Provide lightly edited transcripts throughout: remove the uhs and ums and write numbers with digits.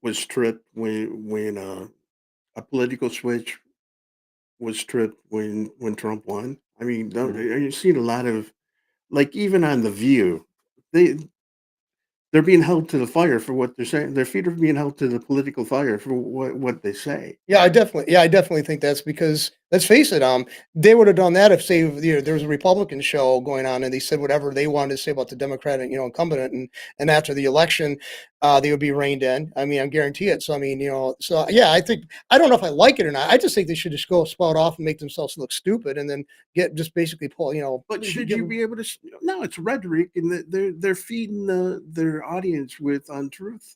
was tripped when a political switch was tripped when Trump won. I mean, don't Mhm. you've seen a lot of like even on The View, they they're being held to the fire for what they're saying. Their feet are being held to the political fire for what they say. Right. Yeah, I definitely think that's because let's face it, they would have done that if say there was a Republican show going on and they said whatever they wanted to say about the Democratic, incumbent, and after the election, they would be reined in. I mean, I guarantee it. So I mean, so yeah, I think I don't know if I like it or not. I just think they should just go spout off and make themselves look stupid, and then get just basically pull, But should give you 'em- be able to? No, it's rhetoric, and they're feeding their audience with untruth.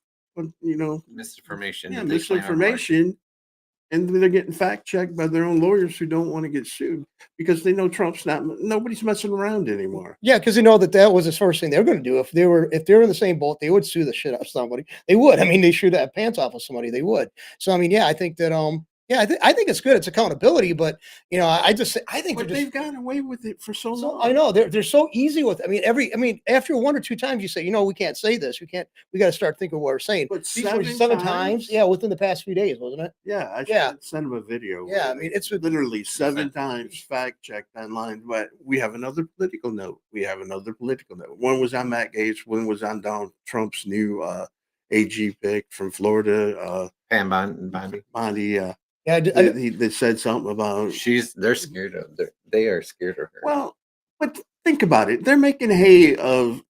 Misinformation Yeah, that they claim everywhere. misinformation, and they're getting fact checked by their own lawyers who don't want to get sued because they know Trump's not. Nobody's messing around anymore. Yeah, because they know that that was the first thing they're going to do. If they were in the same boat, they would sue the shit out of somebody. They would. I mean, they shoot that pants off of somebody. They would. So I mean, yeah, I think that yeah, I think it's good. It's accountability, but I think they're But just they've gotten away with it for so so long. I know they're so easy with. I mean, after one or two times, you say, we can't say this. We got to start thinking what we're saying. But These were 7 seven times? times, yeah, within the past few days, wasn't it? Yeah, I Yeah. should send him a video. Yeah, where I mean, they it's literally 7 Sent. times fact checked online. But we have another political note. We have another political note. One was on Matt Gaetz. One was on Donald Trump's new AG pick from Florida, Pam Bondi. Bondi. yeah. They said something about. They're scared of they are scared of her. Well, but think about it. They're making hay of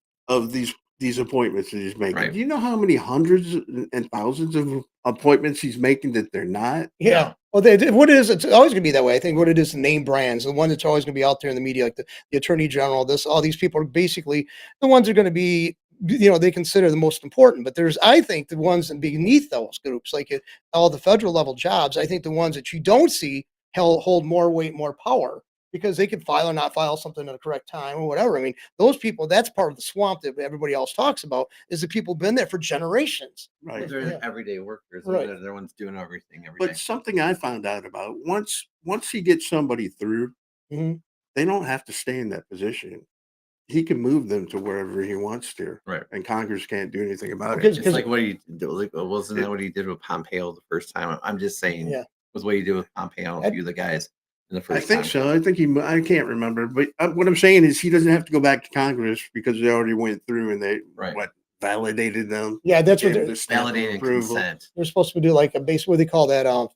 these appointments that he's making. Right. Do you know how many hundreds and thousands of appointments he's making that they're not? Yeah. Well, what it is, it's always going to be that way. I think what it is, the name brands, the one that's always going to be out there in the media, like the attorney general, all these people are basically the ones that are going to be, they consider the most important. But I think the ones beneath those groups, like all the federal level jobs, I think the ones that you don't see hold more weight, more power because they can file or not file something at the correct time or whatever. I mean, those people, that's part of the swamp that everybody else talks about is the people been there for generations. Right. They're Yeah. everyday workers. Right. They're the ones doing everything every day. But something I found out about once he gets somebody through, Mhm. they don't have to stay in that position. He can move them to wherever he wants to, Right. and Congress can't do anything about Because- it. It's like what he did. Like, wasn't that what he did with Pompeo the first time? I'm just saying, Yeah. was what he did with Pompeo and a few of the guys in the I first think time. so. I think I can't remember, but what I'm saying is he doesn't have to go back to Congress because they already went through and they Right. validated them. Yeah, that's what gave the stamp of Validating approval. consent. they're supposed to do, like a base. What do they call that? Vetting.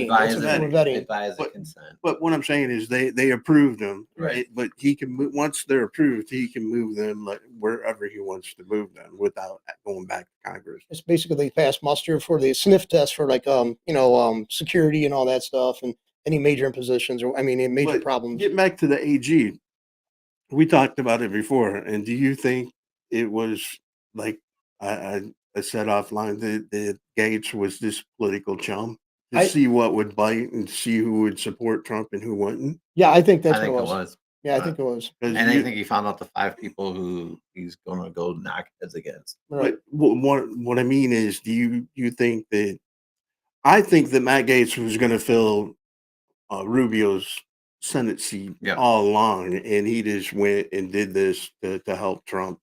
That's Advise what it. we're vetting. Advise the But- consent. But what I'm saying is they approved them, Right. But he can once they're approved, he can move them like wherever he wants to move them without going back to Congress. It's basically pass muster for the sniff test for like security and all that stuff and any major impositions or any major But problems. Getting back to the AG, we talked about it before, and do you think it was like I said offline that Gates was this political chum to I- see what would bite and see who would support Trump and who wouldn't? Yeah, I think that's I think what it it was. was. Yeah, I think it was. 'Cause And I you- think he found out the 5 people who he's going to go knock heads against. Right. But what I mean is, do you think that? I think that Matt Gaetz was going to fill Rubio's Senate seat Yeah. all along, and he just went and did this to help Trump.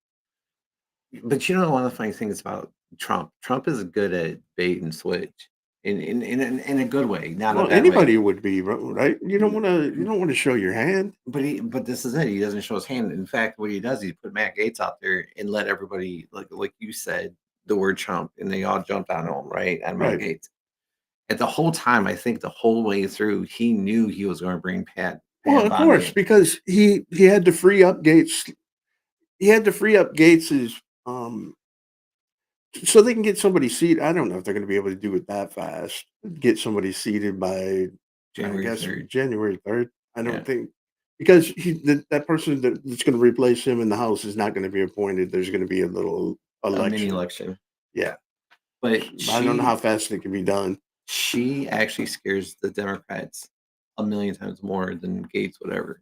But one of the funny things about Trump is good at bait and switch in a good way, not Well, a bad anybody way. would be right. You don't want to show your hand. But this is it. He doesn't show his hand. In fact, what he does, he put Matt Gaetz out there and let everybody, like you said, the word Trump, and they all jumped on him, right? On Matt Right. Gaetz. At the whole time, I think the whole way through, he knew he was going to bring Pat. Well, of Bondi course, in. because he had to free up Gates. He had to free up Gates's so they can get somebody seated. I don't know if they're going to be able to do it that fast. Get somebody seated by January I guess 3rd. January 3rd. I don't Yeah. think because that person that's going to replace him in the House is not going to be appointed. There's going to be a little A mini election. election. Yeah, But I don't know how fast it can be done. she actually scares the Democrats a million times more than Gates would ever.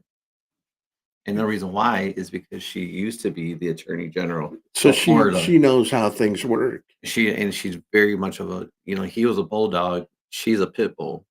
And the reason why is because she used to be the attorney general. So of Florida. she knows how things work. She's very much of a he was a bulldog, she's a pit bull.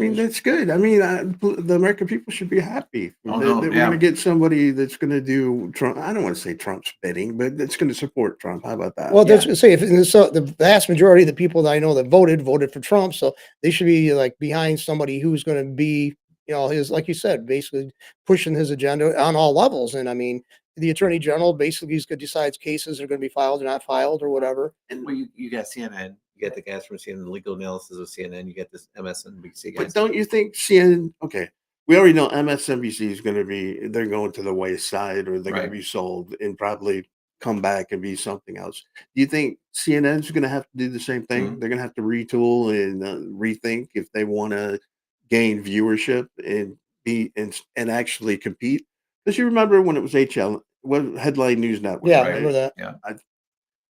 I mean, that's good. I mean, the American people should be happy Oh, that, no, that we're yeah. going to get somebody that's going to do Trump. I don't want to say Trump's bidding, but that's going to support Trump. How about that? Well, that's Yeah. what I say. If so, the vast majority of the people that I know that voted for Trump, so they should be like behind somebody who's going to be, his like you said, basically pushing his agenda on all levels. And I mean, the attorney general basically is going to decide cases are going to be filed or not filed or whatever. And, Well, you got CNN, you got the guys from CNN, the legal analysis of CNN, you got this MSNBC but guys. don't you think CNN? Okay, we already know MSNBC is going to be. They're going to the wayside, or they're going Right. to be sold and probably come back and be something else. Do you think CNN's going to have to do the same thing? Mhm. They're going to have to retool and rethink if they want to gain viewership and be and actually compete. Because you remember when it was HL, what Headline News Network, Yeah, I Right. remember that. Yeah.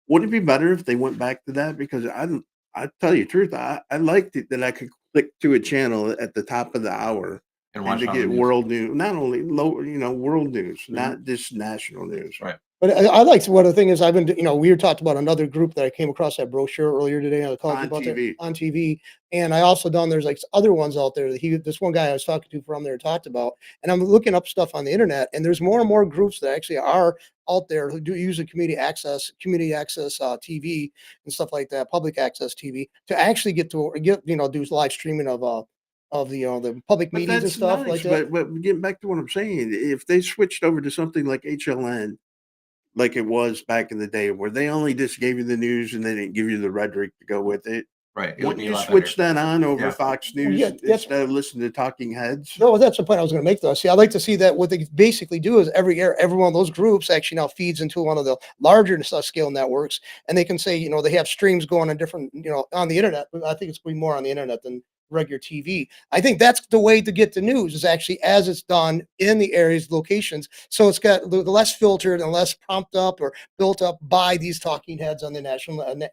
would it be better if they went back to that? Because I tell you the truth, I liked it that I could click to a channel at the top of the hour And and watch to all the get news. world news, not only world news, Mhm. not just national news. Right. But I like what the thing is. I've been, we talked about another group that I came across that brochure earlier today. I was talking On about that TV. on TV, and I also done there's like other ones out there that this one guy I was talking to from there talked about, and I'm looking up stuff on the internet, and there's more and more groups that actually are out there who do use the community access TV and stuff like that, public access TV, to actually get do live streaming of the public But meetings and that's stuff like nice. that. But getting back to what I'm saying, if they switched over to something like HLN, like it was back in the day, where they only just gave you the news and they didn't give you the rhetoric to go with it, Right. It would wouldn't be a you lot switch better. that on over Yeah. Fox Well, News yeah, that's instead of listening to talking heads? No, that's the point I was going to make, though. See, I like to see that what they basically do is every year, every one of those groups actually now feeds into one of the larger scale networks, and they can say, they have streams going on different, on the internet. But I think it's going to be more on the internet than regular TV. I think that's the way to get the news is actually as it's done in the areas, locations. So it's got the less filtered and less pumped up or built up by these talking heads on the national and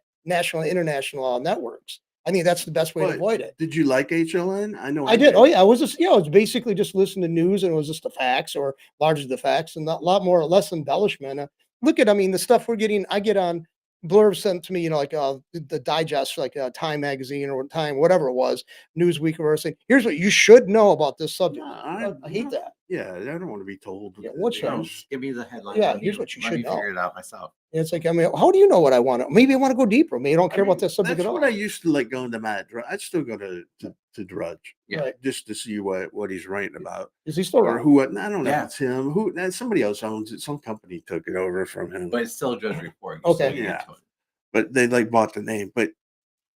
international networks. I think that's the best way to But avoid it. did you like HLN? I know I I did. Oh did. yeah, I was just it was basically just listening to news, and it was just the facts or largely the facts, and not a lot more less embellishment. Look at, I mean, the stuff we're getting. I get on blurbs sent to me, like the digest, like Time magazine or Time, whatever it was, Newsweek or something. Here's what you should know about this subject. No, I hate that. Yeah, I don't want to be told Yeah, the what should- No, news. give me the headline. Yeah, Let here's me- what you let should me know. figure it out myself. It's like, I mean, how do you know what I want? Maybe I want to go deeper. Maybe I don't I care about mean, this subject that's at all. what I used to like going to Matt. I'd still go to Drudge, Yeah. Right? just to see what he's writing about Is he still or around? who. I don't know Yeah. if it's him. Who? Somebody else owns it. Some company took it over from him. But it's still a Judge Report. You still Okay. get Yeah. into it. But they like bought the name. But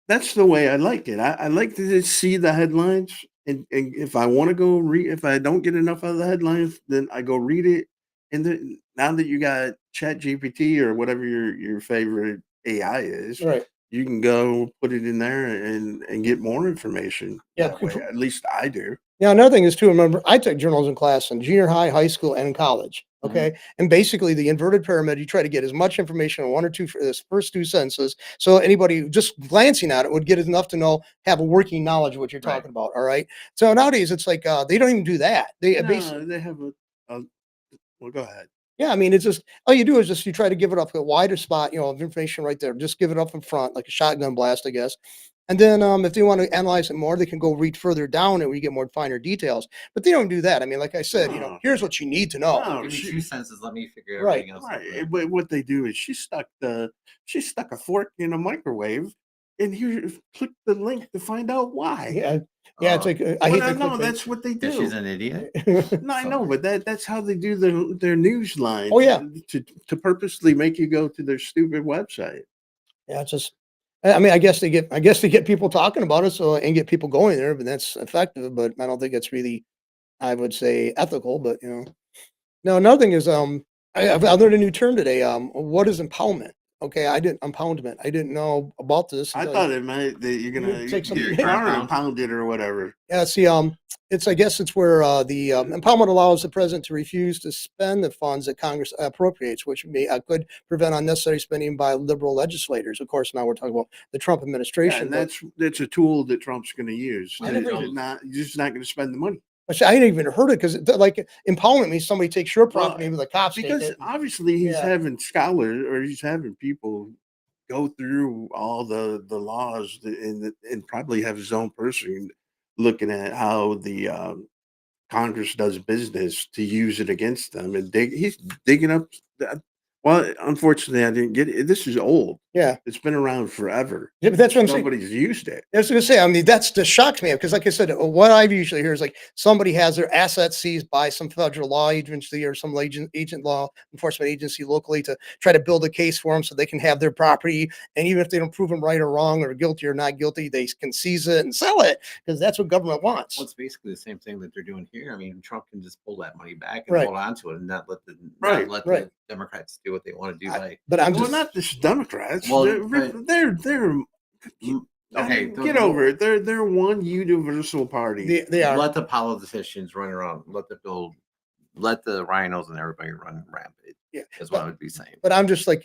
that's the way I like it. I like to just see the headlines, and if I want to go read, if I don't get enough of the headlines, then I go read it. And then now that you got Chat GPT or whatever your favorite AI is, Right. you can go put it in there and get more information. Yeah, That way. At least I do. Now, another thing is too, remember, I took journalism class in junior high, high school, and in college. Mhm. Okay. And basically, the inverted pyramid, you try to get as much information in one or two for this first two sentences. So anybody just glancing at it would get enough to know, have a working knowledge of what you're Right. talking about. All right. So nowadays, it's like they don't even do that. They basically, No, they have a well, go ahead. yeah, I mean, it's just all you do is just you try to give it up a wider spot, of information right there. Just give it up in front, like a shotgun blast, I guess. And then if they want to analyze it more, they can go read further down and we get more finer details. But they don't do that. I mean, like I said, No. here's what you need to know. No, Give me she- 2 sentences. Let me figure Right. everything else out. Right. But what they do is she stuck a fork in a microwave, and here click the link to find out why. Yeah, yeah. It's like I hate the No, clickbait. that's what they Yeah, she's do. an idiot. No, I So- know, but that's how they do their news line. Oh, yeah. to purposely make you go to their stupid website. Yeah, it's just. I mean, I guess they get people talking about it, so and get people going there, but that's effective. But I don't think it's really, I would say, ethical. But now another thing is, I learned a new term today. What is empowerment? Okay, empowerment. I didn't know about this. I until thought it meant that you're gonna take some- you are impounded or whatever. Yeah, see, I guess it's where the empowerment allows the president to refuse to spend the funds that Congress appropriates, which could prevent unnecessary spending by liberal legislators. Of course, now we're talking about the Trump Yeah, administration. and that's a tool that Trump's going to use. I To- never- to not you're just not going to spend the money but I ain't even heard it because like empowerment means somebody takes your Well, property, maybe the cops take because it. obviously he's Yeah. having scholars or he's having people go through all the laws and probably have his own person looking at how the Congress does business to use it against them, and he's digging up. Well, unfortunately, I didn't get it. This is old. Yeah. It's been around forever. Yeah, but that's what I'm saying. Nobody's used it. I was going to say, I mean, that's just shocks me because, like I said, what I usually hear is like somebody has their assets seized by some federal law agency or some agent law enforcement agency locally to try to build a case for them so they can have their property. And even if they don't prove them right or wrong or guilty or not guilty, they can seize it and sell it because that's what government wants. Well, it's basically the same thing that they're doing here. I mean, Trump can just pull that money back and Right. hold on to it and not let the Right, right. the Democrats do what they want to do. But I'm Well, just not just Democrats. Well, they're okay. get over it. They're one universal party. they are. Let the politicians run around. Let the rhinos and everybody run rampage. Yeah, Is what I would be saying. But I'm just like,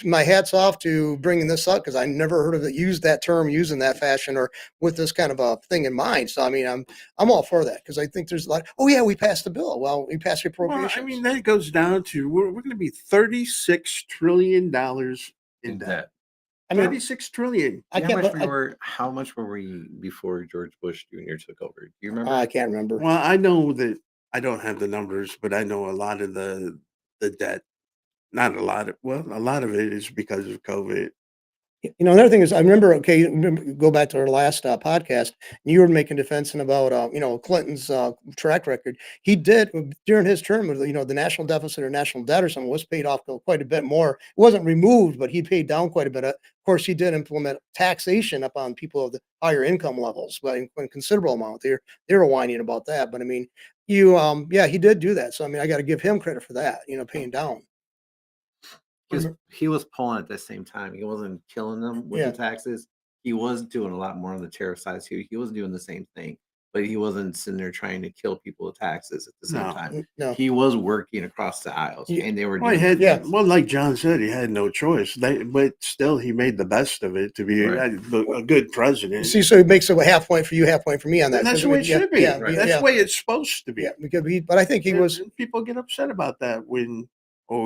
my hat's off to bringing this up because I never heard of it used that term used in that fashion or with this kind of a thing in mind. So I mean, I'm all for that because I think there's a lot. Oh yeah, we passed the bill. Well, we passed the Well, appropriations. I mean, that goes down to we're going to be $36 trillion in debt. I mean, 36 trillion. I how can't. much we were? How much were we before George Bush Jr. took over? Do you remember? I can't remember. Well, I know that I don't have the numbers, but I know a lot of the debt. Not a lot of a lot of it is because of COVID. Another thing is, I remember. Okay, go back to our last podcast. You were making defense about, Clinton's track record. He did during his term. The national deficit or national debt or something was paid off quite a bit more. It wasn't removed, but he paid down quite a bit. Of course, he did implement taxation upon people of the higher income levels, but in considerable amount. They were whining about that. But I mean, he did do that. So I mean, I got to give him credit for that. Paying down. He was pulling at the same time. He wasn't killing them with Yeah. the taxes. He was doing a lot more on the tariff side too. He was doing the same thing, but he wasn't sitting there trying to kill people with taxes at the same No. time. No. He was working across the aisles, Yeah. and they were Well, doing. well, like John said, he had no choice. But still, he made the best of it to be Right. a good president. See, so it makes it a half point for you, half point for me on that. And that's the way it should be. That's the way it's supposed to be. Yeah, because but I think he was. And people get upset about that when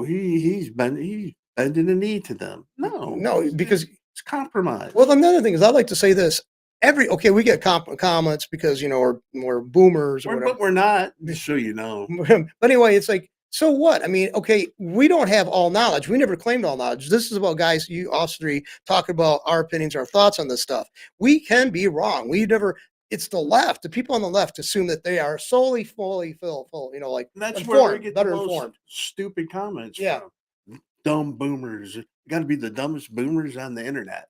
he's bending the knee to them. No, because it's compromise. well, another thing is I'd like to say this. We get comments because we're boomers or But we're not, just so you know. whatever. But anyway, it's like, so what? I mean, okay, we don't have all knowledge. We never claimed all knowledge. This is about guys, us three, talking about our opinions, our thoughts on this stuff. We can be wrong. We never. It's the left. The people on the left assume that they are solely, fully, full. Like That's informed, where we get better the most informed. stupid comments. Yeah. From. Dumb boomers. Got to be the dumbest boomers on the internet.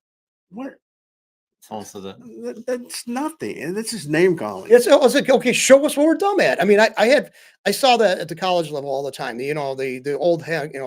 What? Also, That's nothing. And this is name calling. It's like, okay, show us what we're dumb at. I mean, I saw that at the college level all the time. The old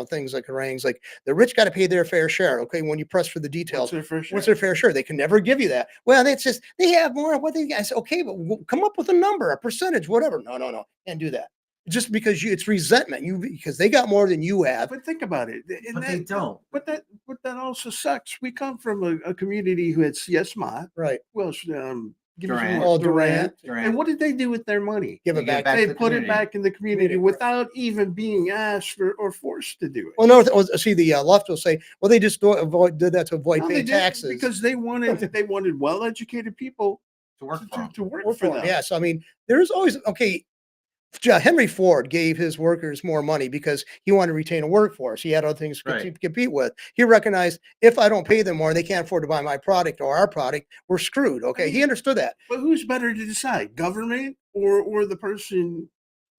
things like harangues, like the rich got to pay their fair share. Okay, when you press for the details, what's their fair share? They can never give you that. Well, it's just they have more. What they? I said, okay, but come up with a number, a percentage, whatever. No, can't do that. Just because it's resentment, because they got more than you have. But think about it. but they don't. But that also sucks. We come from a community who had CS Mott. Right. Well, give us Durant. more. Oh, Durant. And what did they do with their money? Give it back. back They to the put it community. back in the community Community, without even being asked for or forced to do it. Well, no, see, the left will say, well, they just did that to avoid No, they paying didn't, taxes. because they wanted well-educated people To work for 'em. to work Work for for them. them. Yeah, so I mean, there's always Henry Ford gave his workers more money because he wanted to retain a workforce. He had other things to Right. compete with. He recognized if I don't pay them more, they can't afford to buy my product or our product, we're screwed. Okay, he understood that. But who's better to decide, government or the person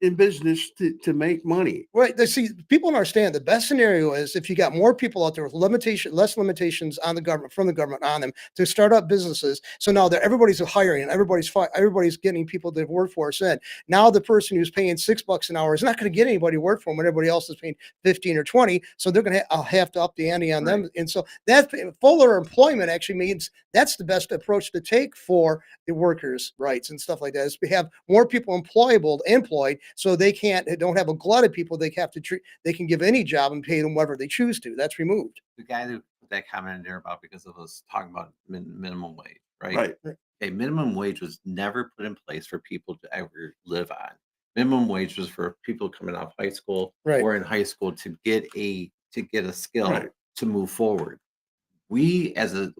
in business to make money? Right. See, people don't understand the best scenario is if you got more people out there with less limitations on the government, from the government on them to start up businesses. So now that everybody's hiring and everybody's getting people to workforce in. Now the person who's paying $6 an hour is not going to get anybody to work for them when everybody else is paying 15 or 20. So they're going to have to up the ante on them. And so that fuller employment actually means that's the best approach to take for the workers' rights and stuff like that, is to have more people employed, so they don't have a glut of people they can give any job and pay them whatever they choose to. That's removed. The guy who put that comment in there about because of us talking about minimum wage, right? Right. Okay, minimum wage was never put in place for people to ever live on. Minimum wage was for people coming out of high school Right. or in high school to get a skill Right. to move forward. We as a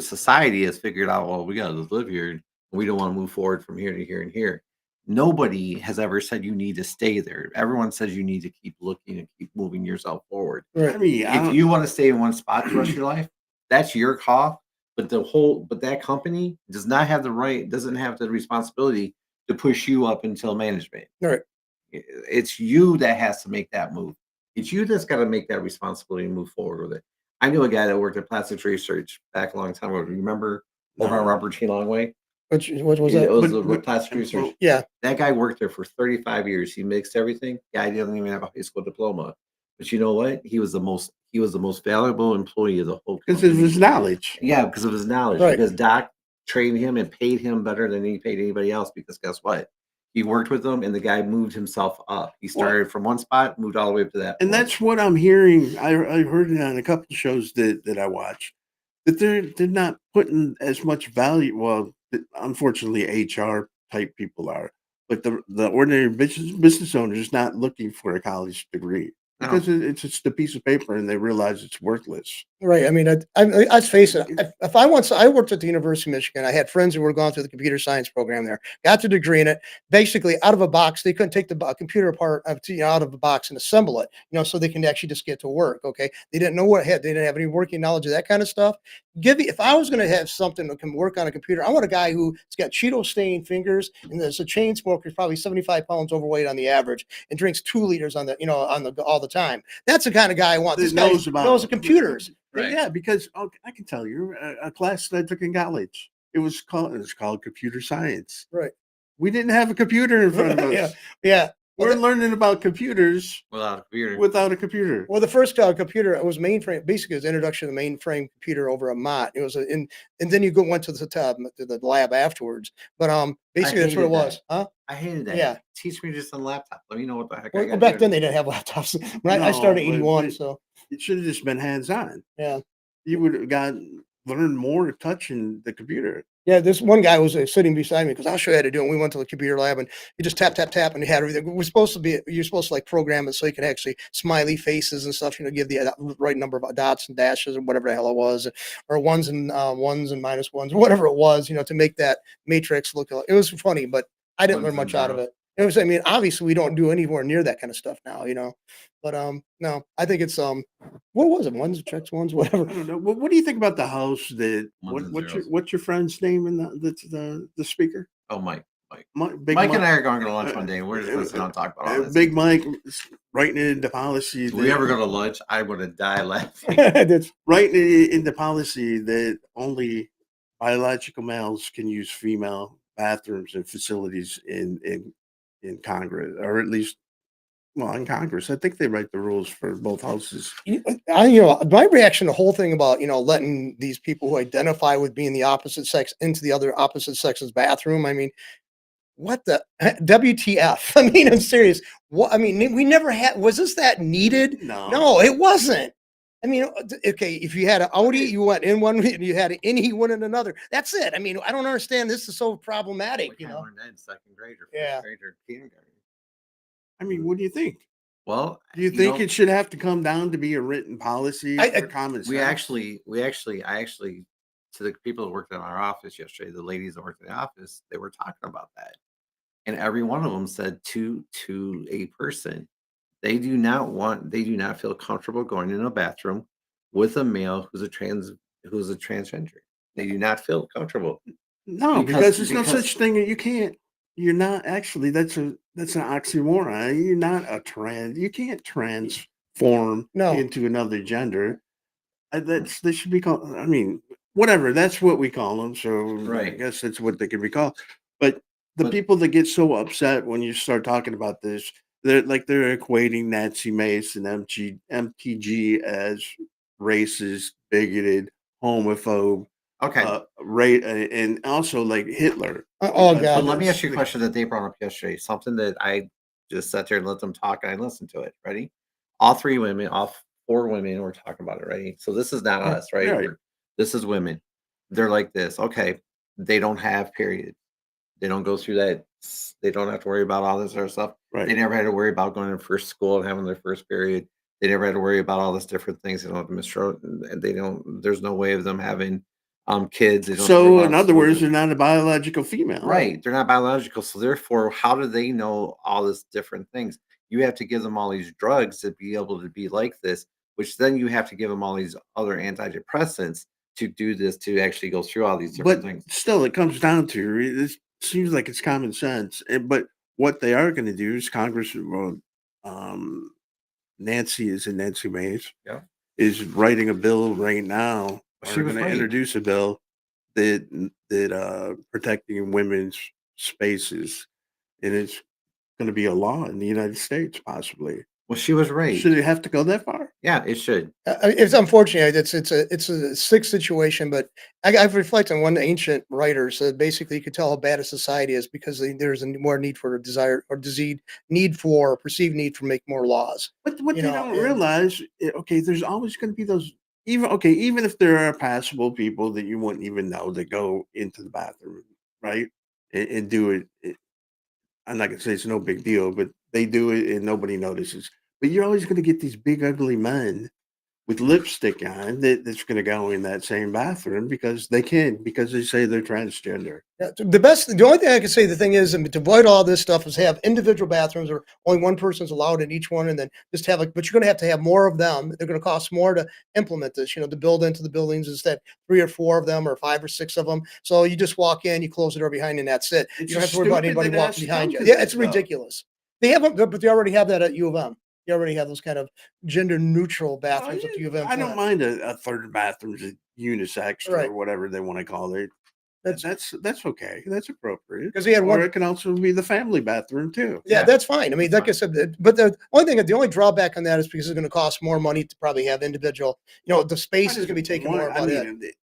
society has figured out, well, we got to live here. We don't want to move forward from here to here and here. Nobody has ever said you need to stay there. Everyone says you need to keep looking and keep moving yourself forward. I Right. mean, I If don't, you want to stay in one spot the rest of your life, that's your call. But that company does not have the right, doesn't have the responsibility to push you up until management. Right. It's you that has to make that move. It's you that's got to make that responsibility and move forward with it. I knew a guy that worked at Plastics Research back a long time ago. Remember over on No. Robert T. Longway? What was It that? was But- with Plastics Research. well, Yeah. That guy worked there for 35 years. He mixed everything. Guy didn't even have a high school diploma. But you know what? He was the most valuable employee of the whole because company. of his knowledge. Yeah, because of his knowledge. Right. Because Doc trained him and paid him better than he paid anybody else. Because guess what? He worked with them, and the guy moved himself up. He started from one spot, moved all the way up to that. And point. that's what I'm hearing. I heard it on a couple of shows that I watch, that they're not putting as much value. Well, unfortunately, HR type people are, but the ordinary business owner is not looking for a college degree No. because it's just a piece of paper, and they realize it's worthless. Right. I mean, let's face it. If I worked at the University of Michigan, I had friends who were going through the computer science program there, got the degree in it. Basically, out of a box, they couldn't take the computer apart out of the box and assemble it, so they can actually just get to work. Okay. They didn't know they didn't have any working knowledge of that kind of stuff. If I was going to have something that can work on a computer, I want a guy who's got Cheeto stained fingers and there's a chain smoker, probably 75 pounds overweight on the average, and drinks 2 liters all the time. That's the kind of guy I want. That This guy knows about knows the computers. Right. Yeah, because I can tell you a class that I took in college. It was called computer science. Right. We didn't have a computer in front of us. Yeah. Yeah. We're learning about computers without a computer. without a computer. Well, the first computer, it was mainframe. Basically, it was introduction to the mainframe computer over a Mott. It was and then you went to the lab afterwards. But basically that's what it hated was, huh? I hated that. Yeah. Teach me just on laptop. Let me know what the heck I Well, got. back then they didn't have laptops. Right, I No, started in but- '81, but- so It should have just been hands on. yeah. You would have learned more touching the computer. Yeah, this one guy was sitting beside me because I'll show you how to do it. And we went to the computer lab and you just tap, tap, tap, and you had everything. You're supposed to like program it so you can actually smiley faces and stuff, give the right number of dots and dashes or whatever the hell it was, or ones and minus ones, or whatever it was, to make that matrix look like it was funny, but I didn't learn Ones and much out of zeros. it. It was, I mean, obviously we don't do anywhere near that kind of stuff now, but no, I think it's what was it? Ones, checks, ones, whatever. I don't know. What do you think about the house that Ones and zeros. what's your friend's name in the speaker? Oh, Mike. Big Mike and I are going to lunch one day. And we're just going to sit down and talk about all this. Big Mike writing it into policy. If we ever go to lunch, I would have died laughing. That's- writing it into policy that only biological males can use female bathrooms and facilities in Congress, or at least, well, in Congress. I think they write the rules for both houses. My reaction to the whole thing about, letting these people who identify with being the opposite sex into the other opposite sex's bathroom. I mean, what the WTF? I mean, I'm serious. What, I mean, we never had, was this that needed? No, it wasn't. I mean, okay, if you had an Audi, you went in one, and you had an in, he went in another. That's it. I mean, I don't understand. This is so problematic, We kind of learned that in second grade or Yeah. first grade or kindergarten. I mean, what do you think? Well, Do you think it should have to come down to be a written policy or common sense? I actually, to the people that worked in our office yesterday, the ladies that worked in the office, they were talking about that. And every one of them said to a person, they do not feel comfortable going in a bathroom with a male who's a transgender. They do not feel comfortable. No, because- because there's no such thing. You can't. You're not actually. That's an oxymoron. You're not a trans. You can't transform No. into another gender. They should be called. I mean, whatever. That's what we call them. So I Right. guess that's what they can be called. But the But- people that get so upset when you start talking about this, they're equating Nancy Mace and MTG as racist, bigoted, homophobe, Okay. and also like Hitler. Oh, Because- God. But let me ask you a Like- question that they brought up yesterday. Something that I just sat there and let them talk and I listened to it. Ready? All four women were talking about it. Ready? So this is not Yeah, us, right? right. This is women. They're like this. Okay. They don't have periods. They don't go through that. They don't have to worry about all this other stuff. Right. They never had to worry about going to first school and having their first period. They never had to worry about all this different things. They don't have to menstruate. And they don't. There's no way of them having kids. They don't have to So, worry in about other words, food. they're not a biological female. Right. They're not biological. So therefore, how do they know all this different things? You have to give them all these drugs to be able to be like this, which then you have to give them all these other antidepressants to do this, to actually go through all these different But things. still, it comes down to it seems like it's common sense. But what they are going to do is Congress, well, um, Nancy Mays, Yeah. is writing a bill right now. She Or was going to right. introduce a bill that protecting women's spaces, and it's going to be a law in the United States, possibly. Well, she was right. Should it have to go that far? Yeah, it should. It's unfortunate. It's a sick situation, but I've reflected on one ancient writer said basically you could tell how bad a society is because there's a more need for a desire or disease need for perceived need for make more laws. But what You they know, don't and- realize, okay, there's always going to be those. Even if there are passable people that you wouldn't even know that go into the bathroom, right, and do it. I'm not gonna say it's no big deal, but they do it and nobody notices. But you're always going to get these big ugly men with lipstick on that's going to go in that same bathroom because they say they're transgender. Yeah, the only thing I can say, the thing is, to avoid all this stuff is have individual bathrooms where only one person's allowed in each one, and then just have but you're going to have more of them. They're going to cost more to implement this, to build into the buildings instead 3 or 4 of them or 5 or 6 of them. So you just walk in, you close the door behind, and that's it. It's You don't have just to worry about stupid anybody that it has walking to come behind you. to Yeah, this, it's though. ridiculous. They have them, but they already have that at U of M. You already have those kind of gender neutral Oh, bathrooms at the U of M. I don't mind a third bathroom, unisex Right. or whatever they want to call it. That's okay. That's appropriate. Because they had Or one. it can also be the family bathroom too. Yeah, Yeah, that's fine. I mean, that's like I said, but the only drawback on that is because it's going to cost more money to probably have individual. The space is going to be taken more about it.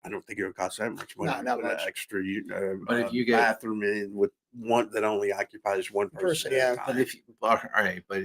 I don't think it would cost that much money No, to not put an much. extra But if you get- bathroom in with one that only occupies one person. Person, yeah. At a But time. if you, all right, but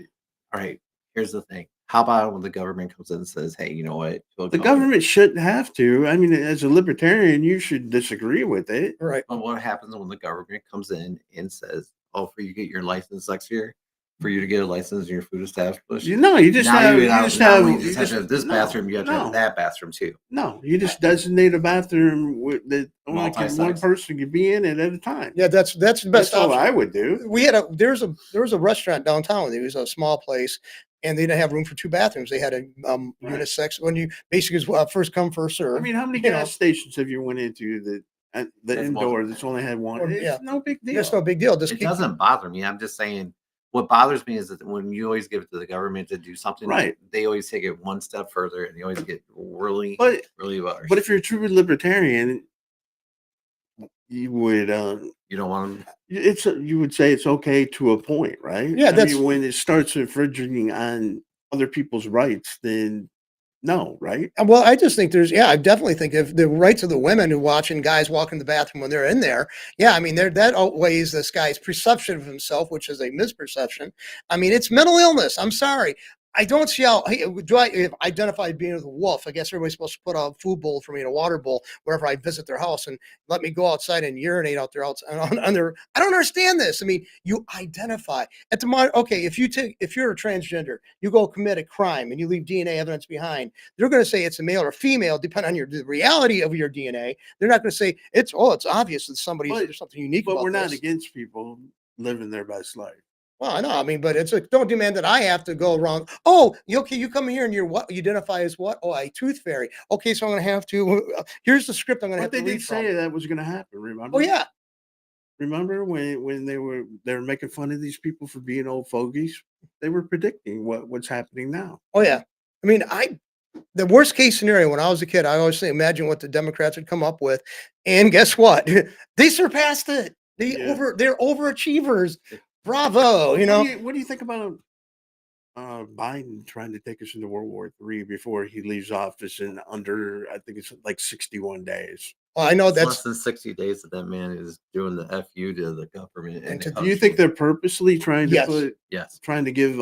all right, here's the thing. How about when the government comes in and says, "Hey, you know what? Feel The comfortable." government shouldn't have to. I mean, as a libertarian, you should disagree with it. Right. But what happens when the government comes in and says, "Oh, for you to get your license next year, for you to get a license in your food establishment, You just now have you you now, just now have you you just have to have this no, bathroom. You have to no. have that bathroom too." No, you just designate a bathroom that only one Multi-sex. person can be in it at a time. Yeah, that's the best That's all option. I would do. We had there was a restaurant downtown. It was a small place, and they didn't have room for 2 bathrooms. They had a Right. unisex. When you basically is first come first serve. I mean, how many you know. gas stations have you went into that the That's indoor multiple. that's only had one? Or- It's yeah. no big deal. That's no big deal. Just It keep, doesn't bother me. I'm just saying, what bothers me is that when you always give it to the government to do something, Right. they always take it one step further, and they always get really, But really worse. but if you're a true libertarian, you would you don't want them, you would say it's okay to a point, right? Yeah, I that's- mean, when it starts infringing on other people's rights, then no, right? Well, I just think I definitely think if the rights of the women who watching guys walk in the bathroom when they're in there, yeah, I mean, that outweighs this guy's perception of himself, which is a misperception. I mean, it's mental illness. I'm sorry. I don't see how do I identify being with a wolf. I guess everybody's supposed to put a food bowl for me and a water bowl wherever I visit their house and let me go outside and urinate out there outside on their. I don't understand this. I mean, you identify at the okay. If you're a transgender, you go commit a crime and you leave DNA evidence behind. They're going to say it's a male or female, depending on the reality of your DNA. They're not going to say it's obvious that there's something unique. But about we're not this. against people living their best life. Well, I know. I mean, but it's like, don't demand that I have to go around. Oh, you come here and you're what? You identify as what? Oh, a tooth fairy. Okay, so I'm going to have to. Here's the script I'm going to have But to they read did say from. that was going to happen. Remember? Oh yeah, Remember when they were making fun of these people for being old fogies? They were predicting what's happening now. oh yeah. I mean, the worst case scenario when I was a kid, I always say, imagine what the Democrats would come up with, and guess what? They surpassed it. Yeah. They're overachievers. Bravo. What do you think about Biden trying to take us into World War III before he leaves office in under, I think it's like 61 days? Well, I know it's less that's than 60 days that man is doing the FU to the government. And the to- Do you think country. they're purposely trying to Yes. Yes. trying to give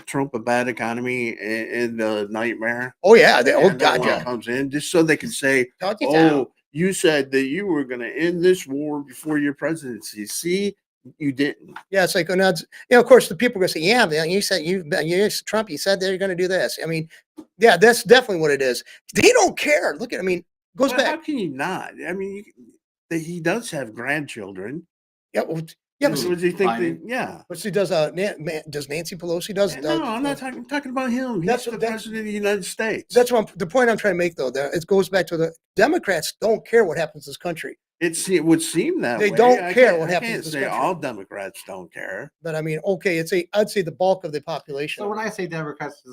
Trump a bad economy and a nightmare? oh yeah. Oh And God, everyone yeah. comes in just so they can say, Don't you tell. "Oh, you said that you were going to end this war before your presidency. See, you didn't." Yeah, it's like, of course, the people are going to say, yeah, man, you said Trump, you said they're going to do this. I mean, yeah, that's definitely what it is. They don't care. I mean, goes Well, how back. can you not? I mean, he does have grandchildren. Yeah, well, yeah, but So see, would you think that? Biden? Yeah. does does Nancy Pelosi No, I'm not talking about him. He's That's the what that- president of the United States. that's what the point I'm trying to make though. That it goes back to the Democrats don't care what happens in this country, It would seem that They way. don't I care can't- what I happens in can't this say country. all Democrats don't care. but I mean, okay, I'd say the bulk of the population. So when I say Democrats,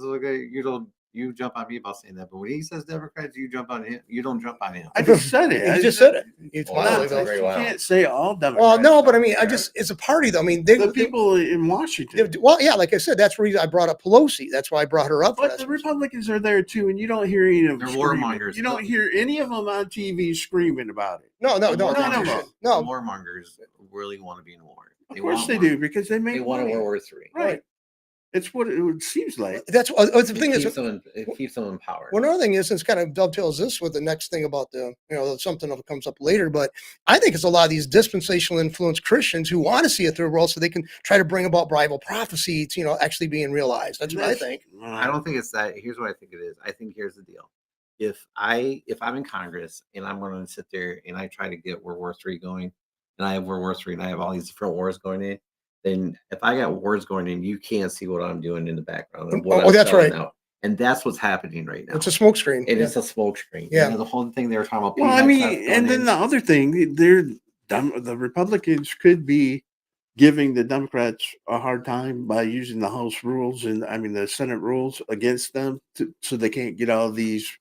you jump on me about saying that, but when he says Democrats, you jump on him. You don't jump on him. I just said it. You just said it. It's Well, my Not, way, that's Bill. very you well. can't say all Democrats. Well, no, but I don't mean, care. it's a party though. I mean, the people in Washington. well, yeah, like I said, that's the reason I brought up Pelosi. That's why I brought her up. For But that. the Republicans are there too, and you don't hear any of them. They're screaming. warmongers. You don't hear any of them on TV screaming about it. No, The no, none of you them. should. No, The warmongers really want to be in war. Of course they do, because they make They want a money. World War III. Right. It's what it seems like. that's the thing is. It keeps them in power. Well, another thing is, it's kind of dovetails this with the next thing about something that comes up later. But I think it's a lot of these dispensational influenced Christians who want to see a third world so they can try to bring about Bible prophecy, actually being realized. That's what I think. I don't think it's that. Here's what I think it is. I think here's the deal. If I'm in Congress and I'm going to sit there and I try to get World War III going, and I have World War III and I have all these different wars going in, then if I got wars going in, you can't see what I'm doing in the background. And what Oh, I'm that's selling right. out. And that's what's happening right now. It's a smoke screen. And it's a smoke screen. Yeah. The whole thing they were talking about. Well, I PMX mean, not going and then in. the other thing, they're the Republicans could be giving the Democrats a hard time by using the House rules and the Senate rules against them, so they can't get all these